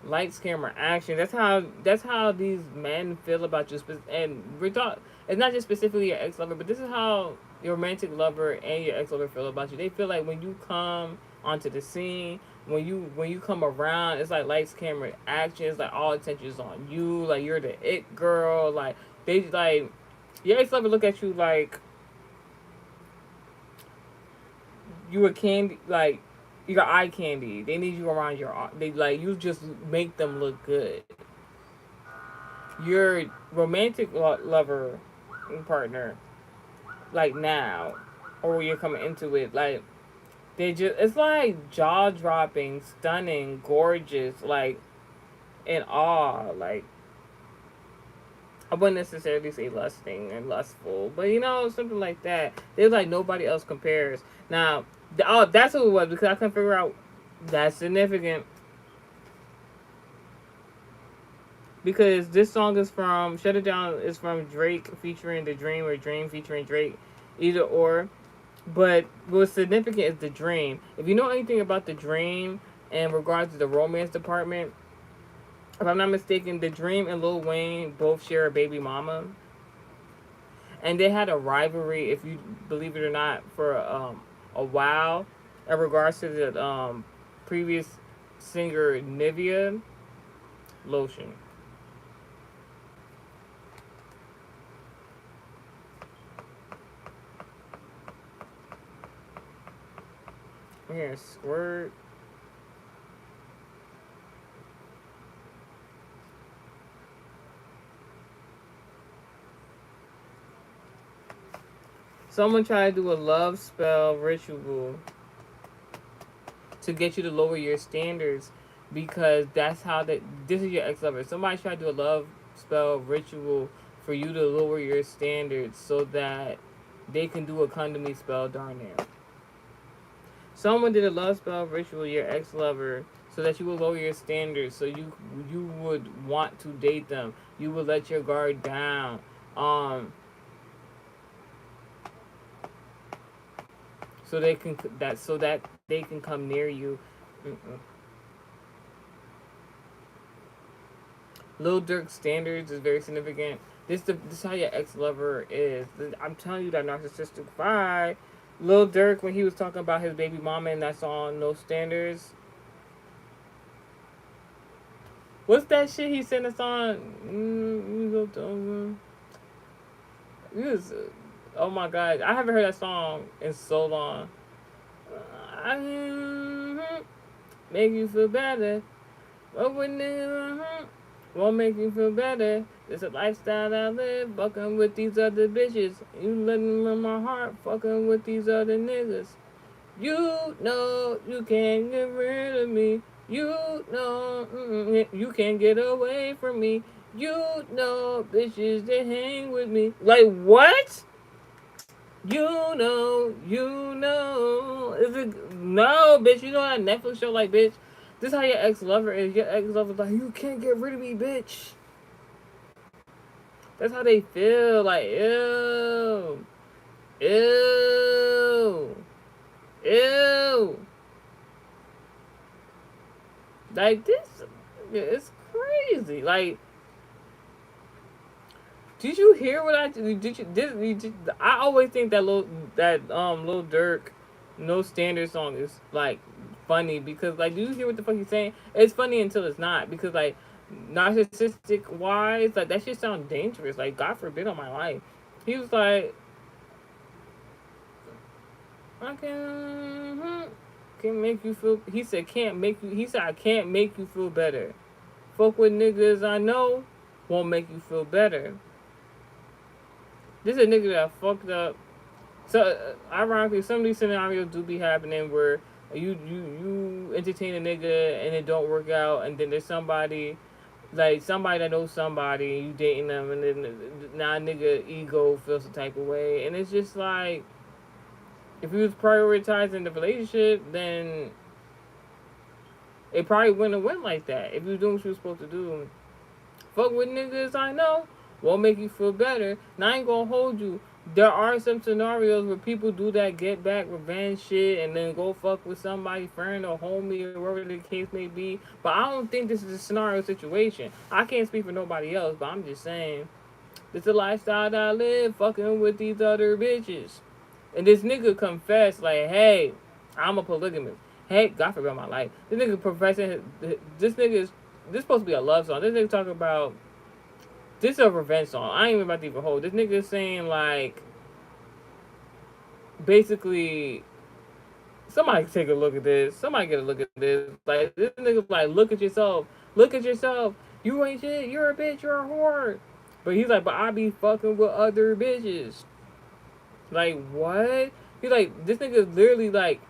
Lights, camera, action. That's how these men feel about you. And we're talking. It's not just specifically your ex lover, but this is how your romantic lover and your ex lover feel about you. They feel like when you come onto the scene, when you come around, it's like lights, camera, action. It's like all attention is on you. Like you're the it girl. Like they like your ex lover look at you like you a candy. Like you got eye candy. They need you around your. They like you just make them look good. Your romantic lover partner, like now, or when you're coming into it, like they just it's like jaw dropping, stunning, gorgeous, like in awe. Like I wouldn't necessarily say lusting and lustful, but something like that. There's like nobody else compares. Now, that's who it was because I couldn't figure out that's significant because this song is from "Shut It Down" is from Drake featuring The Dream or Dream featuring Drake, either or. But what's significant is The Dream. If you know anything about The Dream in regards to the romance department, if I'm not mistaken, The Dream and Lil Wayne both share a baby mama, and they had a rivalry, if you believe it or not, for a while in regards to the previous singer Nivea lotion. Yeah, squirt. Someone tried to do a love spell ritual to get you to lower your standards, because that's how this is your ex-lover. Somebody tried to do a love spell ritual for you to lower your standards so that they can do a condomy spell darn near. Someone did a love spell ritual, your ex-lover, so that you will lower your standards, so you would want to date them. You would let your guard down. So that they can come near you. Mm-mm. Lil Durk's standards is very significant. This how your ex lover is. I'm telling you that narcissistic vibe. Lil Durk, when he was talking about his baby mama in that song No Standards. What's that shit he said in the song? Oh my god, I haven't heard that song in so long. Make you feel better. What would won't make you feel better. It's a lifestyle I live, fucking with these other bitches. You letting in my heart, fucking with these other niggas. You know you can't get rid of me. You know you can't get away from me. You know bitches they hang with me. Like what? You know. Is it no, bitch? You know that Netflix show, like, bitch? This is how your ex lover is. Your ex lover's like, you can't get rid of me, bitch. That's how they feel. Like, ew, ew, ew. Like this, it's crazy. Like, did you hear what I did? I always think that Lil Durk No Standard song is like funny because like, do you hear what the fuck he's saying? It's funny until it's not, because like narcissistic wise, like that shit sounds dangerous. Like God forbid on my life. He was like, I can make you feel. He said can't make you. He said I can't make you feel better. Fuck with niggas I know won't make you feel better. This is a nigga that fucked up. So ironically, some of these scenarios do be happening where you entertain a nigga and it don't work out, and then there's somebody like somebody that knows somebody and you dating them, and then now nigga ego feels the type of way, and it's just like if you was prioritizing the relationship, then it probably wouldn't have went like that. If you was doing what you was supposed to do, fuck with niggas I know won't make you feel better. Now I ain't gonna hold you. There are some scenarios where people do that get back revenge shit and then go fuck with somebody, friend or homie or whatever the case may be. But I don't think this is a scenario situation. I can't speak for nobody else, but I'm just saying this is a lifestyle that I live, fucking with these other bitches. And this nigga confessed like, hey, I'm a polygamist. Hey, God forbid my life. This nigga professing this nigga is this supposed to be a love song. This nigga talking about this is a revenge song. I ain't even about to even hold. This nigga is saying like basically somebody take a look at this. Somebody get a look at this. Like this nigga like look at yourself. Look at yourself. You ain't shit. You're a bitch. You're a whore. But he's like, but I be fucking with other bitches. Like what? He's like, this nigga is literally like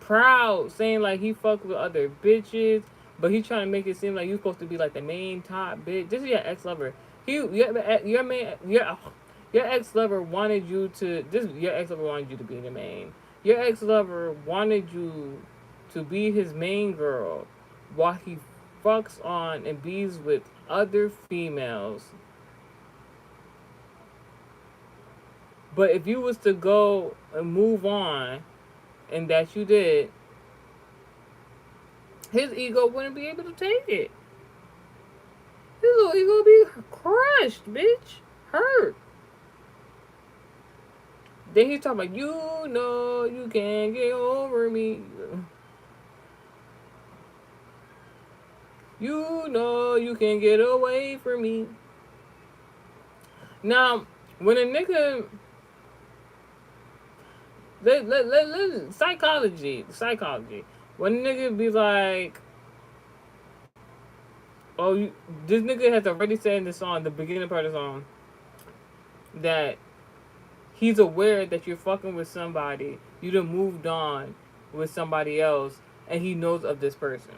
proud, saying like he fucked with other bitches, but he trying to make it seem like you supposed to be like the main top bitch. This is your ex lover. Your ex lover wanted you to. Your ex lover wanted you to be the main. Your ex lover wanted you to be his main girl, while he fucks on and bees with other females. But if you was to go and move on, and that you did, his ego wouldn't be able to take it. His little ego would be crushed, bitch. Hurt. Then he's talking about, you know you can't get over me. You know you can't get away from me. Now, when a nigga psychology. When a nigga be like, oh, this nigga has already said in the song, the beginning part of the song, that he's aware that you're fucking with somebody, you done moved on, with somebody else, and he knows of this person.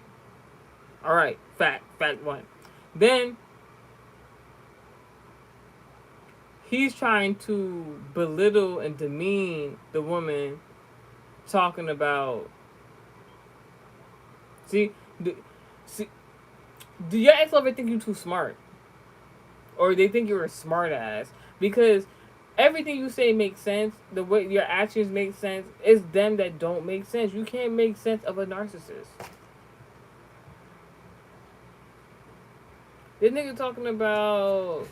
All right, fact one. Then he's trying to belittle and demean the woman, talking about, see, see, do your ex lover think you too smart, or they think you're a smart ass? Because everything you say makes sense. The way your actions make sense. It's them that don't make sense. You can't make sense of a narcissist. This nigga talking about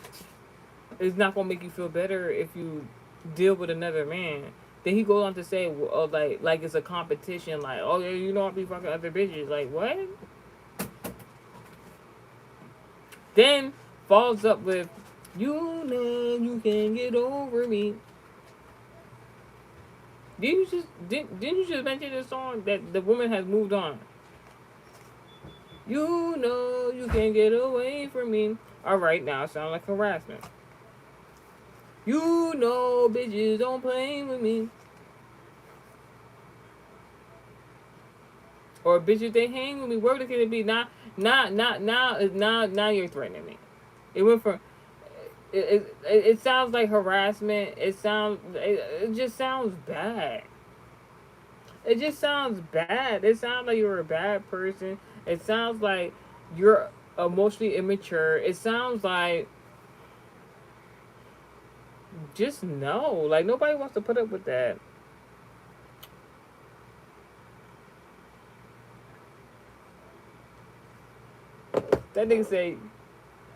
it's not gonna make you feel better if you deal with another man. Then he goes on to say, like it's a competition. Like, oh yeah, you know I be fucking other bitches. Like what? Then follows up with, you know you can get over me. Didn't you just mention this song that the woman has moved on? You know you can get away from me. All right, now it sounds like harassment. You know bitches don't play with me. Or bitches they hang with me. Where could it be? Now you're threatening me. It went from it sounds like harassment. It just sounds bad. It just sounds bad. It sounds like you're a bad person. It sounds like you're emotionally immature. It sounds like just no. Like nobody wants to put up with that. That nigga say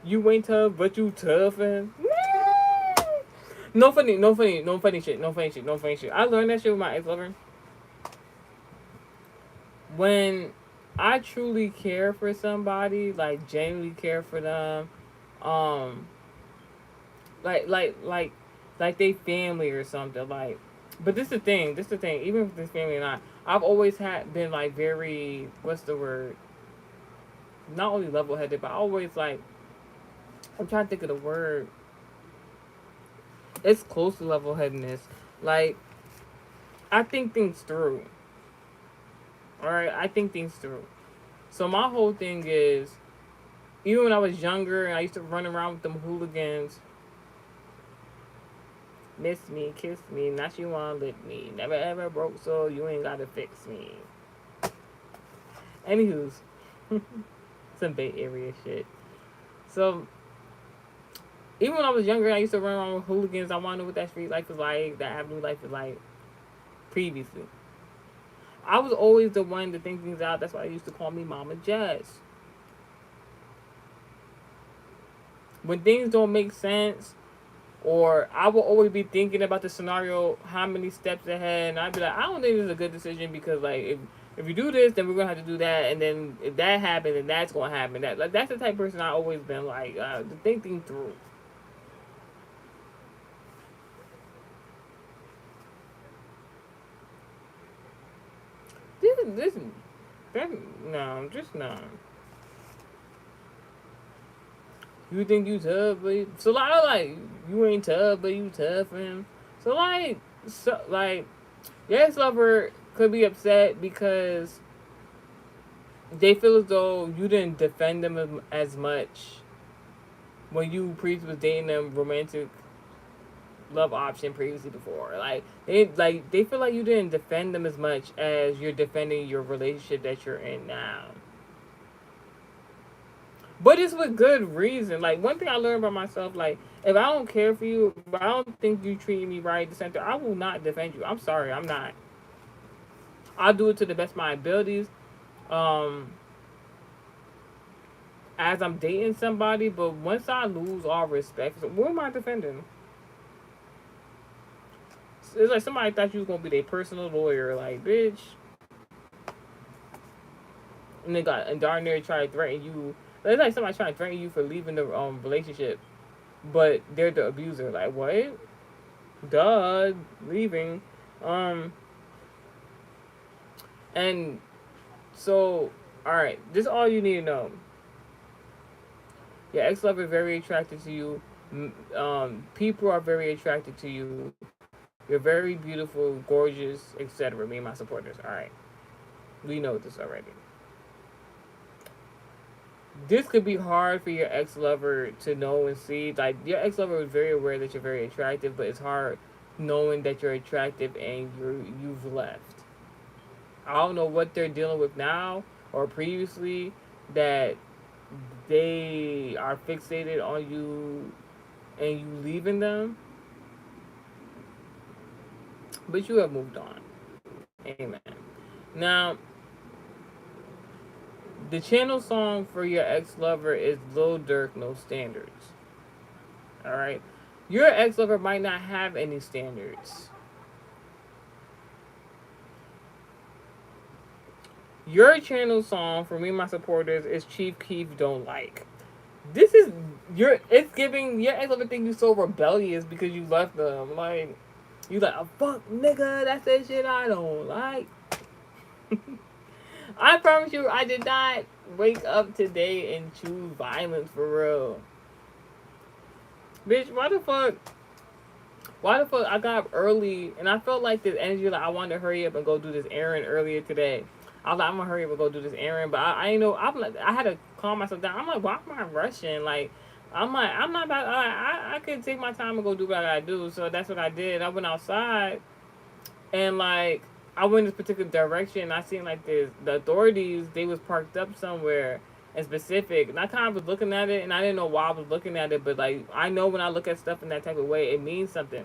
you ain't tough, but you tough and no funny shit, no funny shit, no funny shit. I learned that shit with my ex lover. When I truly care for somebody, like genuinely care for them, um, like like like like they family or something. Like, but this is the thing. This is the thing. Even if this family or not, I've always had been like very what's the word? Not only level headed, but I always like I'm trying to think of the word. It's close to level headedness. Like I think things through. All right, I think things through. So my whole thing is, even when I was younger and I used to run around with them hooligans, miss me, kiss me, not you wanna lick me, never ever broke so you ain't gotta fix me. Anywho's, some Bay Area shit. So even when I was younger, I used to run around with hooligans. I wanna know what that street life is like, that avenue life is like previously. I was always the one to think things out. That's why they used to call me Mama Jazz. When things don't make sense, or I will always be thinking about the scenario, how many steps ahead, and I'd be like, I don't think this is a good decision because like if you do this, then we're gonna have to do that, and then if that happens, then that's gonna happen. That's the type of person I always been like to think things through. This that no, just no. You think you tough, but so like you ain't tough, but you tough, and so your ex lover could be upset because they feel as though you didn't defend them as much when you previously was dating them romantic love option previously before. They feel like you didn't defend them as much as you're defending your relationship that you're in now. But it's with good reason. Like one thing I learned about myself, like if I don't care for you, if I don't think you treat me right, the center, I will not defend you. I'm sorry, I'm not. I'll do it to the best of my abilities. Um, as I'm dating somebody, but once I lose all respect, so what am I defending? It's like somebody thought you was gonna be their personal lawyer, like bitch, and they got and darn near try to threaten you. It's like somebody trying to threaten you for leaving the relationship, but they're the abuser. Like what? Duh, leaving. Um, and so all right, this is all you need to know. Your ex lover is very attracted to you. People are very attracted to you. You're very beautiful, gorgeous, etc. Me and my supporters. All right. We know this already. This could be hard for your ex lover to know and see. Like your ex lover is very aware that you're very attractive, but it's hard knowing that you're attractive and you've left. I don't know what they're dealing with now or previously that they are fixated on you and you leaving them, but you have moved on. Amen. Now, the channel song for your ex lover is Lil Durk, No Standards. Alright? Your ex lover might not have any standards. Your channel song for me and my supporters is Chief Keef Don't Like. This is it's giving your ex lover think you so rebellious because you left them. Like you like, oh, fuck nigga, that's that shit I don't like. I promise you, I did not wake up today and choose violence for real. Bitch, why the fuck? Why the fuck I got up early and I felt like this energy, like I wanted to hurry up and go do this errand earlier today. I was like, I'm gonna hurry up and go do this errand, but I ain't know. I'm like, I had to calm myself down. I'm like, why am I rushing? Like, I'm like, I'm not about. I could take my time and go do what I gotta do. So that's what I did. I went outside and like I went in this particular direction. I seen like the authorities. They was parked up somewhere in specific, and I kind of was looking at it, and I didn't know why I was looking at it, but like I know when I look at stuff in that type of way, it means something.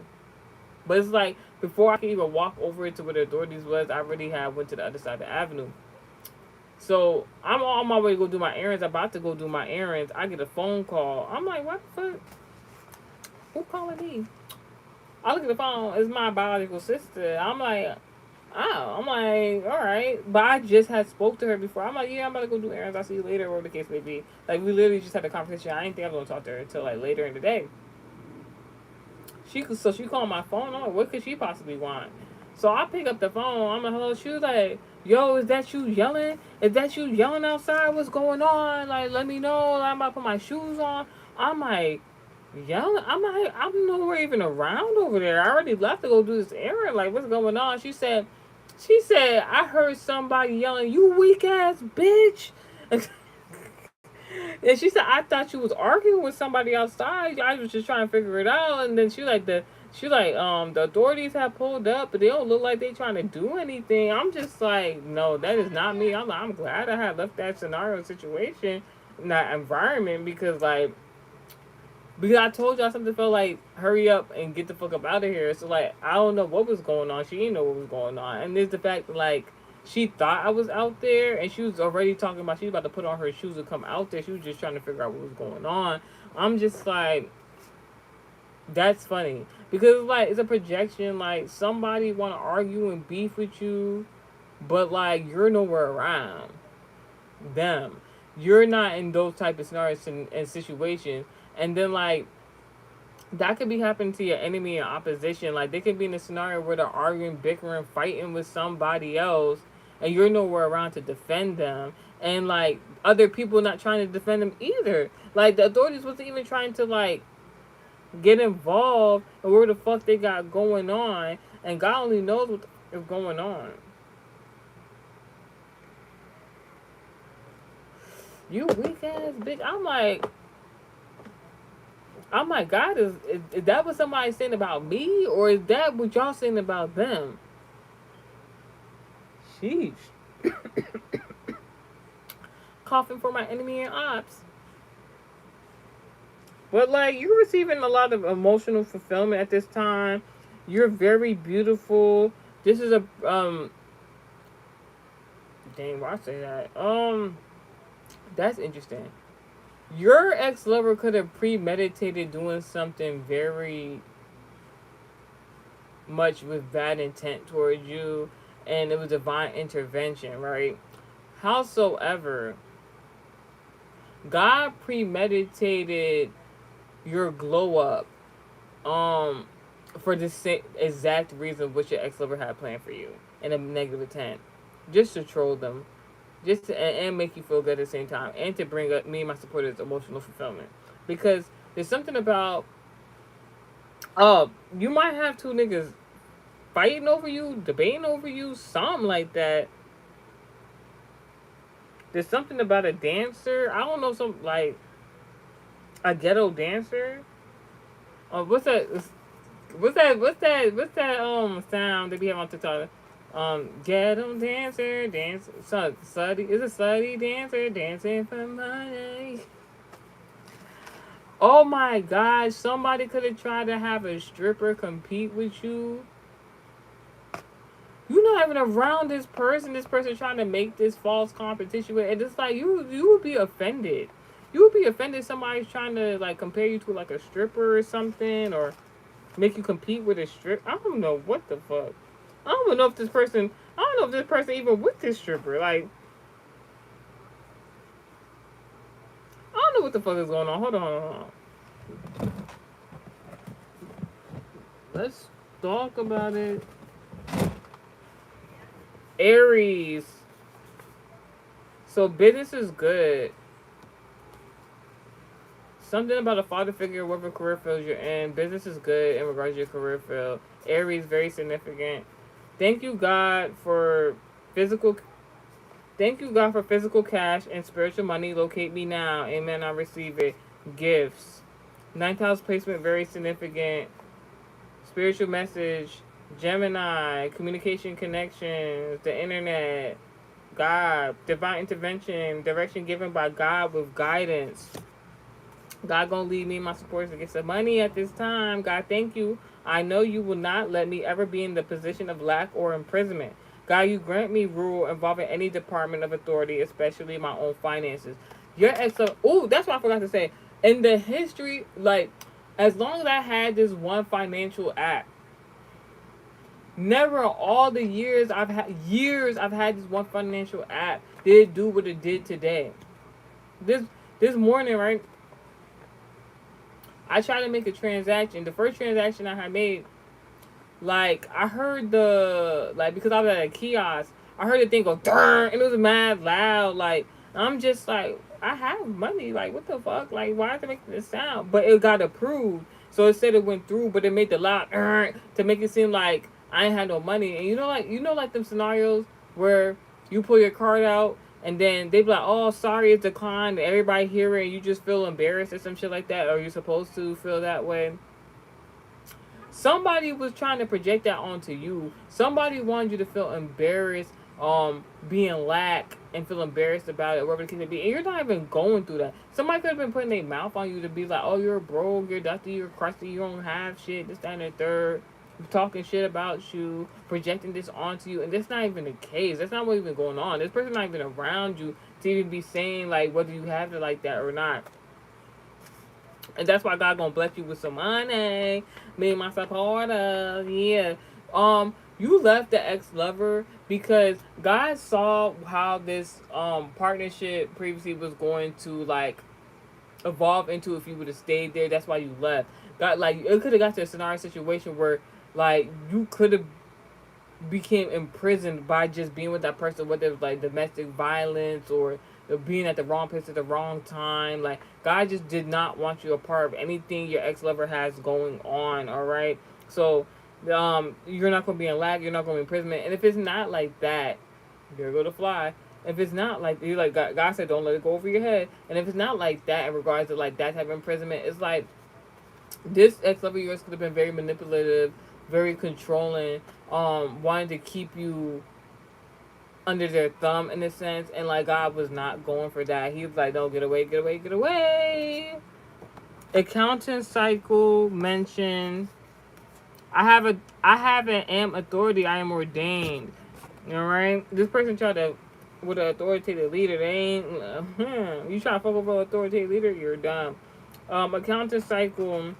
But it's like before I could even walk over it to where the authorities was, I already had went to the other side of the avenue. So I'm on my way to go do my errands. I'm about to go do my errands. I get a phone call. I'm like, what the fuck? Who calling me? I look at the phone. It's my biological sister. I'm like, oh. I'm like, all right. But I just had spoke to her before. I'm like, yeah, I'm about to go do errands. I'll see you later, whatever the case may be. Like, we literally just had a conversation. I didn't think I was going to talk to her until, like, later in the day. So she called my phone. I'm like, what could she possibly want? So I pick up the phone. I'm like, hello. She was like, yo, is that you yelling? Is that you yelling outside? What's going on? Like, let me know. I'm about to put my shoes on. I'm like, yelling? I'm like, I'm nowhere even around over there. I already left to go do this errand. Like, what's going on? She said, I heard somebody yelling, you weak ass bitch. And she said, I thought you was arguing with somebody outside. I was just trying to figure it out. And then the authorities have pulled up, but they don't look like they trying to do anything. I'm just like, no, that is not me. I'm like, I'm glad I had left that scenario situation in that environment because I told y'all something felt like hurry up and get the fuck up out of here. So like I don't know what was going on. She didn't know what was going on. And there's the fact that like she thought I was out there and she was already talking about she was about to put on her shoes and come out there. She was just trying to figure out what was going on. I'm just like, that's funny. Because like it's a projection, like somebody wanna argue and beef with you, but like you're nowhere around them. You're not in those type of scenarios and situations. And then like that could be happening to your enemy in opposition. Like they could be in a scenario where they're arguing, bickering, fighting with somebody else, and you're nowhere around to defend them. And like other people not trying to defend them either. Like the authorities wasn't even trying to like get involved and where the fuck they got going on. And God only knows what is going on. You weak ass bitch. I'm like, God, is that what somebody's saying about me? Or is that what y'all saying about them? Sheesh. Coughing for my enemy and ops. But like, you're receiving a lot of emotional fulfillment at this time. You're very beautiful. This is a, dang, why I say that? That's interesting. Your ex-lover could have premeditated doing something very much with bad intent towards you, and it was divine intervention, right? Howsoever, God premeditated your glow up, for the same exact reason which your ex-lover had planned for you, and a negative intent, just to troll them, just to, and make you feel good at the same time, and to bring up me and my supporters emotional fulfillment. Because there's something about, you might have two niggas fighting over you, debating over you, something like that, There's something about a dancer. I don't know, some like a ghetto dancer. What's that? What's that sound that we have on TikTok? Ghetto dancer, dance, slutty is a slutty dancer dancing for money. Oh my gosh! Somebody could have tried to have a stripper compete with you. You're not even around this person. This person trying to make this false competition with, and it's like you would be offended. You would be offended somebody's trying to like compare you to like a stripper or something, or make you compete with a strip. I don't know what the fuck. I don't even know if this person. I don't know if this person even with this stripper. Like I don't know what the fuck is going on. Hold on. Hold on. Let's talk about it. Aries. So business is good. Something about a father figure, whatever career field you're in. Business is good in regards to your career field. Aries, very significant. Thank you, God, for physical. Thank you, God, for physical cash and spiritual money. Locate me now. Amen. I receive it. Gifts. Ninth house placement, very significant. Spiritual message. Gemini. Communication connections. The internet. God. Divine intervention. Direction given by God with guidance. God gonna lead me and my supporters to get some money at this time. God, thank you. I know you will not let me ever be in the position of lack or imprisonment. God, you grant me rule involving any department of authority, especially my own finances. Your ex, oh, that's what I forgot to say. In the history, like, as long as I had this one financial app, never all the years I've had this one financial app did it do what it did today. This morning, right? I tried to make a transaction. The first transaction I had made, like I heard the like because I was at a kiosk, I heard the thing go and it was mad loud. Like I'm just like I have money. Like what the fuck? Like why is it making this sound? But it got approved, so it said it went through, but it made the loud to make it seem like I ain't had no money. And like them scenarios where you pull your card out and then they be like, "Oh, sorry, it's declined." And everybody hear it, and you just feel embarrassed or some shit like that, or you're supposed to feel that way. Somebody was trying to project that onto you. Somebody wanted you to feel embarrassed, being lack and feel embarrassed about it, whatever the case may be. And you're not even going through that. Somebody could have been putting their mouth on you to be like, "Oh, you're broke, you're dusty, you're crusty, you don't have shit, this, that, and the third." Talking shit about you, projecting this onto you, and that's not even the case. That's not what even going on. This person not even around you to even be saying like whether you have it like that or not. And that's why God gonna bless you with some money. Me and my supporter, yeah. You left the ex lover because God saw how this partnership previously was going to like evolve into if you would have stayed there. That's why you left. God, like it could have got to a scenario situation where like you could have became imprisoned by just being with that person, whether it was like domestic violence or being at the wrong place at the wrong time. Like God just did not want you a part of anything your ex lover has going on. All right, so you're not gonna be in lag. You're not gonna be in imprisonment. And if it's not like that, there go to fly. If it's not like you like God said, don't let it go over your head. And if it's not like that in regards to like that type of imprisonment, it's like this ex lover of yours could have been very manipulative, very controlling, wanting to keep you under their thumb in a sense, and like God was not going for that. He was like, "No, get away, get away, get away." Accountant cycle mentioned. I have an am authority. I am ordained. All right. This person tried to with an authoritative leader. They ain't. You try to fuck over an authoritative leader, you're dumb. Accountant cycle.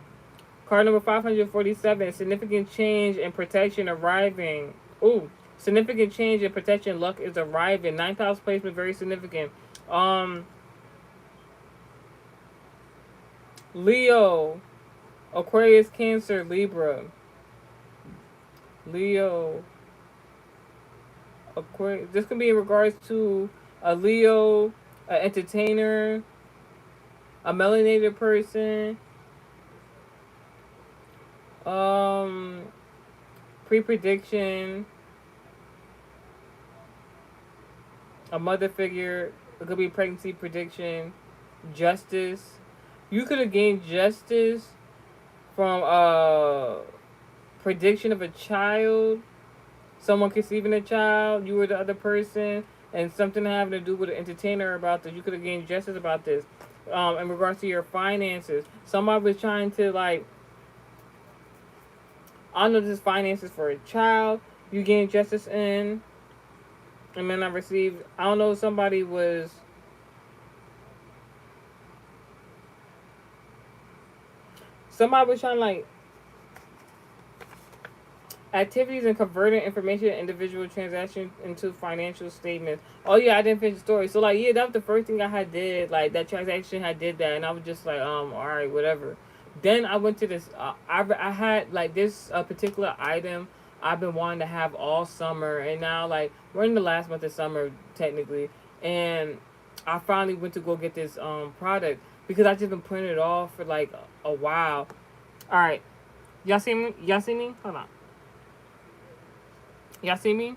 Card number 547. Significant change and protection arriving. Ooh. Significant change and protection luck is arriving. Ninth house placement, very significant. Leo, Aquarius, Cancer, Libra. Leo, Aquarius. This can be in regards to a Leo, an entertainer, a melanated person, pre-prediction, a mother figure, It could be pregnancy prediction, justice. You could have gained justice from prediction of a child, someone conceiving a child. You were the other person, and something having to do with an entertainer about this. You could have gained justice about this. In regards to your finances, somebody was trying to like, I don't know, this is finances for a child. You gained justice in, and then I received. I don't know. Somebody was. Somebody was trying to like activities and converting information individual transactions into financial statements. Oh yeah, I didn't finish the story. So like yeah, that was the first thing I had did. Like that transaction I did that, and I was just like all right, whatever. Then I went to this. I had like this particular item I've been wanting to have all summer, and now like we're in the last month of summer technically, and I finally went to go get this product because I just been putting it off for like a while. All right, y'all see me? Y'all see me? Hold on. Y'all see me?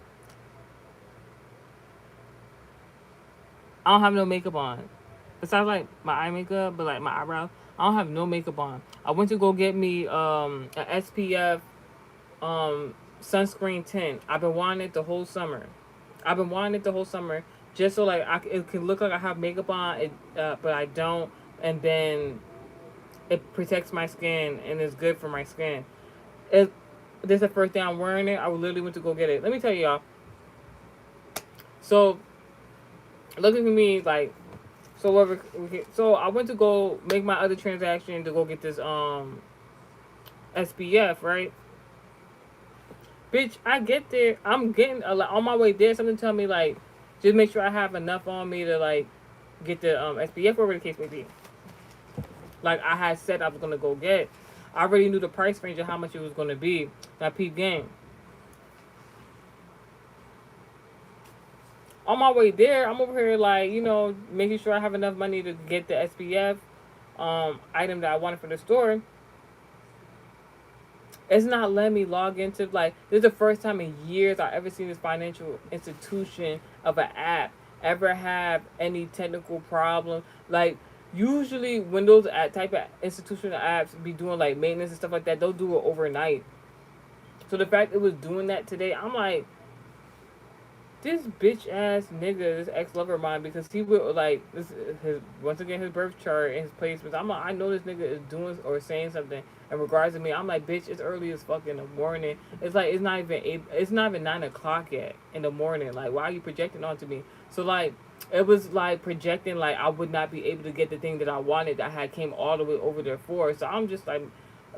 I don't have no makeup on. Besides like my eye makeup, but like my eyebrows, I don't have no makeup on. I went to go get me an SPF sunscreen tint. I've been wanting it the whole summer. I've been wanting it the whole summer just so like it can look like I have makeup on, but I don't, and then it protects my skin and is good for my skin. It This is the first day I'm wearing it. I literally went to go get it. Let me tell y'all. So, looking for me like, so I went to go make my other transaction to go get this SPF, right? Bitch, I get there. I'm getting on my way there. Something tell me like, just make sure I have enough on me to like get the SPF, whatever the case may be. Like I had said I was gonna go get. I already knew the price range of how much it was gonna be. That peep game. On my way there, I'm over here like, making sure I have enough money to get the SPF item that I wanted for the store. It's not letting me log into like this is the first time in years I've ever seen this financial institution of an app ever have any technical problem. Like usually when those type of institutional apps be doing like maintenance and stuff like that, they'll do it overnight. So the fact it was doing that today, I'm like, this bitch ass nigga, this ex lover of mine, because he would like this his once again his birth chart and his placements. I'm like, I know this nigga is doing or saying something in regards to me. I'm like, bitch, it's early as fuck in the morning. It's like it's not even 9 o'clock yet in the morning. Like, why are you projecting onto me? So like, it was like projecting like I would not be able to get the thing that I wanted that I had came all the way over there for. So I'm just like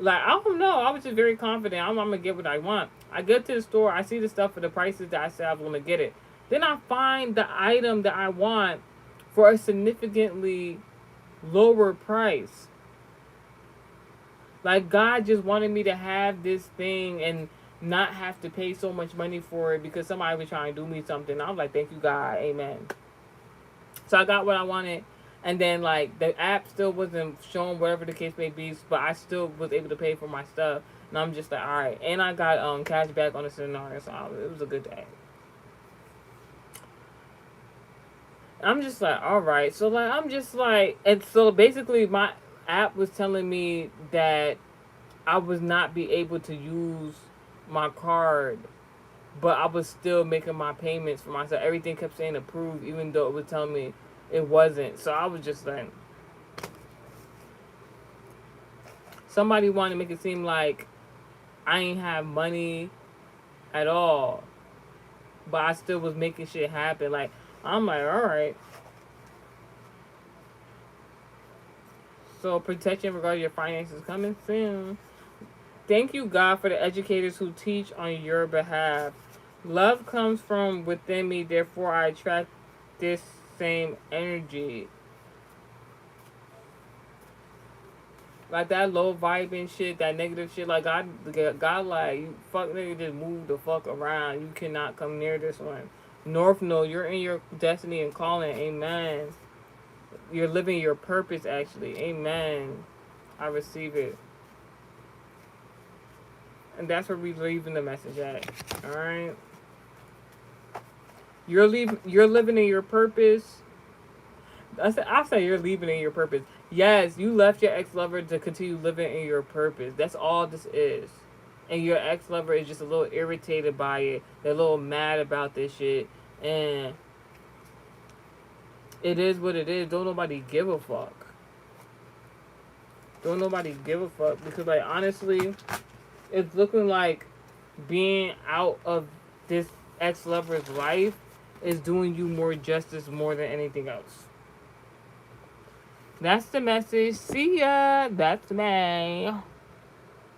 I don't know. I was just very confident. I'm gonna get what I want. I get to the store. I see the stuff for the prices that I said I was gonna get it. Then I find the item that I want for a significantly lower price. Like God just wanted me to have this thing and not have to pay so much money for it because somebody was trying to do me something. I was like, thank you, God, amen. So I got what I wanted. And then like the app still wasn't showing whatever the case may be, but I still was able to pay for my stuff. And I'm just like, all right. And I got cash back on the scenario, so it was a good day. I'm just like, all right. So like, I'm just like, and so basically, my app was telling me that I was not be able to use my card, but I was still making my payments for myself. Everything kept saying approved, even though it was telling me it wasn't. So I was just like, somebody wanted to make it seem like I ain't have money at all, but I still was making shit happen. Like, I'm like, all right. So protection regarding your finances coming soon. Thank you, God, for the educators who teach on your behalf. Love comes from within me, therefore I attract this same energy. Like that low vibing shit, that negative shit, like God, like, you fuck nigga, just move the fuck around. You cannot come near this one. North Node, you're in your destiny and calling. Amen. You're living your purpose, actually. Amen. I receive it. And that's where we're leaving the message at. Alright? You're living in your purpose. I say you're leaving in your purpose. Yes, you left your ex lover to continue living in your purpose. That's all this is. And your ex lover is just a little irritated by it. They're a little mad about this shit. And it is what it is. Don't nobody give a fuck. Don't nobody give a fuck. Because, like, honestly, it's looking like being out of this ex lover's life is doing you more justice more than anything else. That's the message. See ya. That's me.